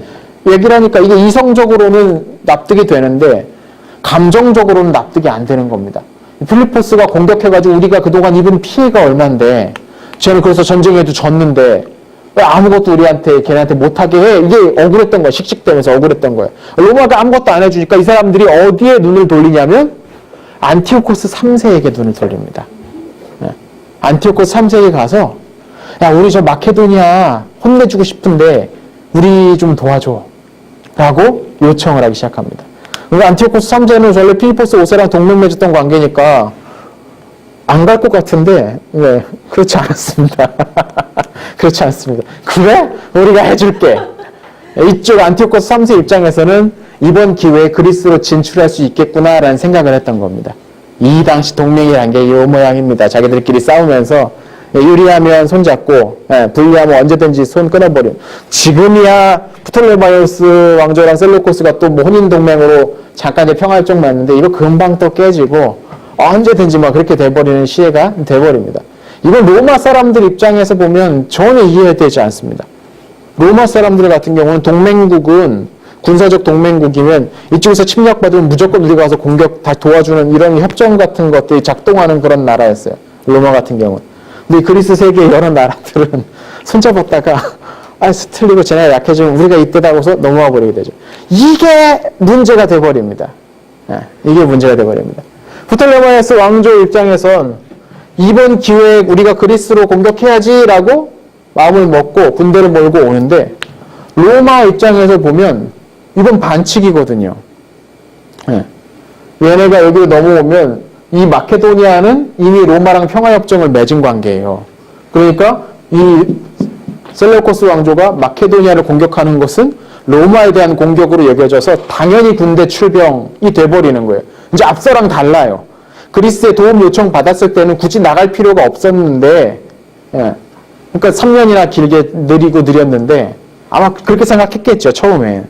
얘기를 하니까 이게 이성적으로는 납득이 되는데 감정적으로는 납득이 안 되는 겁니다. 필리포스가 공격해가지고 우리가 그동안 입은 피해가 얼만데 쟤는 그래서 전쟁에도 졌는데 왜 아무것도 우리한테 걔네한테 못하게 해? 이게 억울했던 거야. 씩씩대면서 억울했던 거야. 로마가 아무것도 안 해주니까 이 사람들이 어디에 눈을 돌리냐면 안티오코스 3세에게 눈을 돌립니다. 안티오코스 3세에 가서 야 우리 저 마케도니아 혼내주고 싶은데 우리 좀 도와줘 라고 요청을 하기 시작합니다. 안티오코스 3세는 원래 필리포스 5세랑 동맹 맺었던 관계니까 안 갈 것 같은데 그렇지 않았습니다. 그렇지 않습니다. 그래? 우리가 해줄게. 이쪽 안티오코스 3세 입장에서는 이번 기회에 그리스로 진출할 수 있겠구나라는 생각을 했던 겁니다. 이 당시 동맹이란 게 이 모양입니다. 자기들끼리 싸우면서 유리하면 손잡고 불리하면 언제든지 손 끊어버려. 지금이야 프톨레마이오스 왕조랑 셀루코스가 또 뭐 혼인 동맹으로 잠깐 이제 평화협정 맺는데 이거 금방 또 깨지고 언제든지 막 그렇게 돼버리는 시대가 돼버립니다. 이건 로마 사람들 입장에서 보면 전혀 이해되지 않습니다. 로마 사람들 같은 경우는 동맹국은 군사적 동맹국이면 이쪽에서 침략받으면 무조건 우리가 가서 공격 다 도와주는 이런 협정 같은 것들이 작동하는 그런 나라였어요. 로마 같은 경우는. 근데 그리스 세계의 여러 나라들은 손잡았다가 틀리고 쟤네가 약해지면 우리가 이때다고서 넘어가 버리게 되죠. 이게 문제가 돼버립니다. 이게 문제가 돼버립니다. 프톨레마이오스 왕조 입장에선 이번 기회에 우리가 그리스로 공격해야지라고 마음을 먹고 군대를 몰고 오는데 로마 입장에서 보면 이건 반칙이거든요. 얘네가 여기로 넘어오면 이 마케도니아는 이미 로마랑 평화협정을 맺은 관계예요. 그러니까 이 셀레우코스 왕조가 마케도니아를 공격하는 것은 로마에 대한 공격으로 여겨져서 당연히 군대 출병이 돼버리는 거예요. 이제 앞서랑 달라요. 그리스의 도움 요청 받았을 때는 굳이 나갈 필요가 없었는데, 그러니까 3년이나 길게 느렸는데 아마 그렇게 생각했겠죠, 처음에.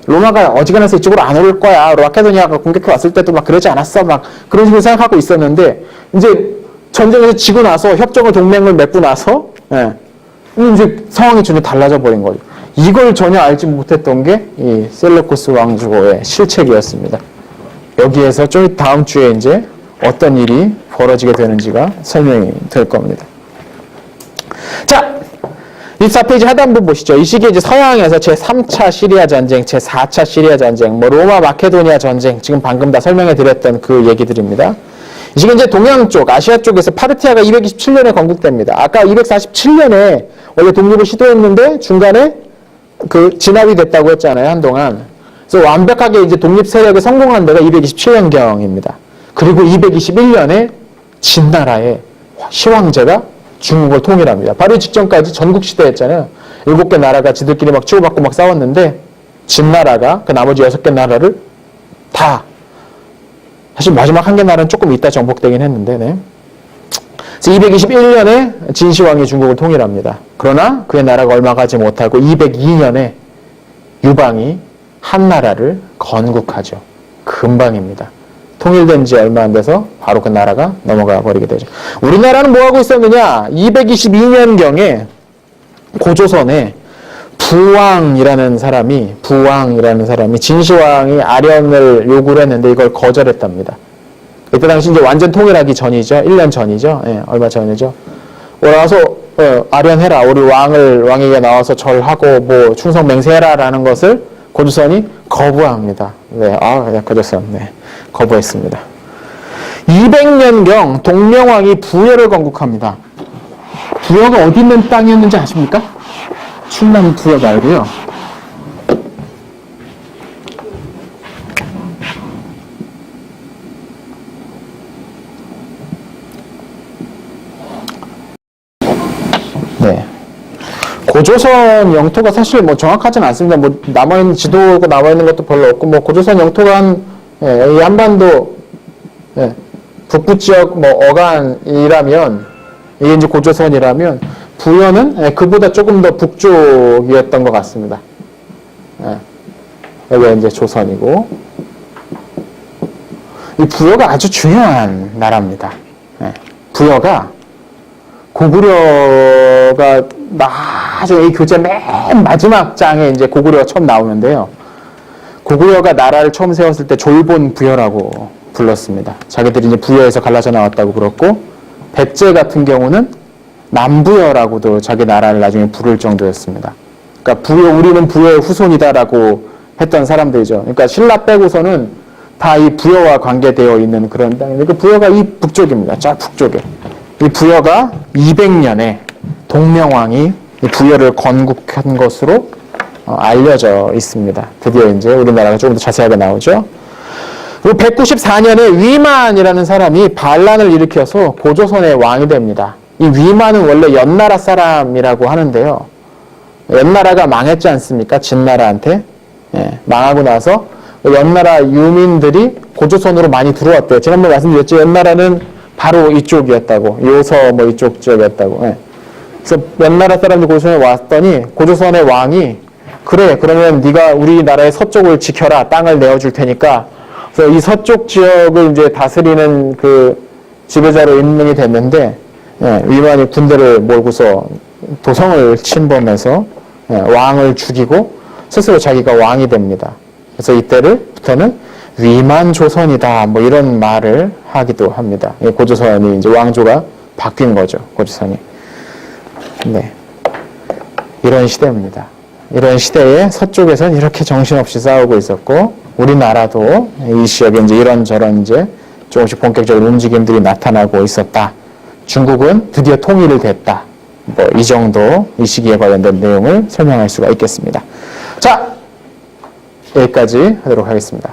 로마가 어지간해서 이쪽으로 안 올 거야. 마케도니아가 공격해 왔을 때도 막 그러지 않았어. 막 그런 식으로 생각하고 있었는데, 이제 전쟁에서 지고 나서 협정을 동맹을 맺고 나서, 이제 상황이 전혀 달라져 버린 거죠. 이걸 전혀 알지 못했던 게 이 셀레우코스 왕조의 실책이었습니다. 여기에서 좀 다음 주에 이제 어떤 일이 벌어지게 되는지가 설명이 될 겁니다. 자, 24페이지 하단부 보시죠. 이 시기에 이제 서양에서 제3차 시리아 전쟁, 제4차 시리아 전쟁, 로마 마케도니아 전쟁, 지금 방금 다 설명해 드렸던 그 얘기들입니다. 이 시기에 이제 동양 쪽, 아시아 쪽에서 파르티아가 227년에 건국됩니다. 아까 247년에 원래 독립을 시도했는데 중간에 그 진압이 됐다고 했잖아요, 한동안. 그래서 완벽하게 이제 독립 세력에 성공한 데가 227년경입니다. 그리고 221년에 진나라의 시황제가 중국을 통일합니다. 바로 이 직전까지 전국시대였잖아요. 7개 나라가 지들끼리 막 치고받고 막 싸웠는데 진나라가 그 나머지 6개 나라를 다, 사실 마지막 1개 나라는 조금 이따 정복되긴 했는데, 그래서 221년에 진시황이 중국을 통일합니다. 그러나 그의 나라가 얼마 가지 못하고 202년에 유방이 한 나라를 건국하죠. 금방입니다. 통일된 지 얼마 안 돼서 바로 그 나라가 넘어가 버리게 되죠. 우리나라는 뭐 하고 있었느냐? 222년경에 고조선에 부왕이라는 사람이 진시황이 아련을 요구를 했는데 이걸 거절했답니다. 이때 당시 이제 완전 통일하기 전이죠. 1년 전이죠. 얼마 전이죠. 올라와서 아련해라. 우리 왕에게 나와서 절하고 뭐 충성 맹세해라라는 것을 고조선이 거부합니다. 고조선. 거부했습니다. 200년경 동명왕이 부여를 건국합니다. 부여가 어디 있는 땅이었는지 아십니까? 충남 부여 말고요. 고조선 영토가 사실 뭐 정확하진 않습니다. 뭐 남아있는 지도가 남아있는 것도 별로 없고, 뭐 고조선 영토가 이 한반도 북부 지역 뭐 어간이라면, 이게 이제 고조선이라면 부여는 그보다 조금 더 북쪽이었던 것 같습니다. 여기가 이제 조선이고, 이 부여가 아주 중요한 나라입니다. 부여가 고구려가 나중에 이 교재 맨 마지막 장에 이제 고구려가 처음 나오는데요. 고구려가 나라를 처음 세웠을 때 졸본 부여라고 불렀습니다. 자기들이 이제 부여에서 갈라져 나왔다고 불렀고, 백제 같은 경우는 남부여라고도 자기 나라를 나중에 부를 정도였습니다. 그러니까 우리는 부여의 후손이다라고 했던 사람들이죠. 그러니까 신라 빼고서는 다 이 부여와 관계되어 있는 그런 땅인데, 그 부여가 이 북쪽입니다. 저 북쪽에. 이 부여가 200년에 동명왕이 이 부여를 건국한 것으로 알려져 있습니다. 드디어 이제 우리나라가 조금 더 자세하게 나오죠. 그리고 194년에 위만이라는 사람이 반란을 일으켜서 고조선의 왕이 됩니다. 이 위만은 원래 연나라 사람이라고 하는데요. 연나라가 망했지 않습니까? 진나라한테. 망하고 나서 연나라 유민들이 고조선으로 많이 들어왔대요. 지난번에 말씀드렸죠. 연나라는 바로 이쪽이었다고. 요서 뭐 이쪽 지역이었다고. 그래서 연나라 사람들이 고조선에 왔더니 고조선의 왕이, 그래, 그러면 네가 우리나라의 서쪽을 지켜라. 땅을 내어줄 테니까. 그래서 이 서쪽 지역을 이제 다스리는 그 지배자로 임명이 됐는데, 위만이 군대를 몰고서 도성을 침범해서 왕을 죽이고 스스로 자기가 왕이 됩니다. 그래서 이때부터는 위만 조선이다, 뭐 이런 말을 하기도 합니다. 고조선이 이제 왕조가 바뀐 거죠, 고조선이. 이런 시대입니다. 이런 시대에 서쪽에서는 이렇게 정신없이 싸우고 있었고 우리나라도 이 지역에 이제 이런저런 이제 조금씩 본격적인 움직임들이 나타나고 있었다. 중국은 드디어 통일을 됐다. 뭐 이 정도 이 시기에 관련된 내용을 설명할 수가 있겠습니다. 자, 여기까지 하도록 하겠습니다.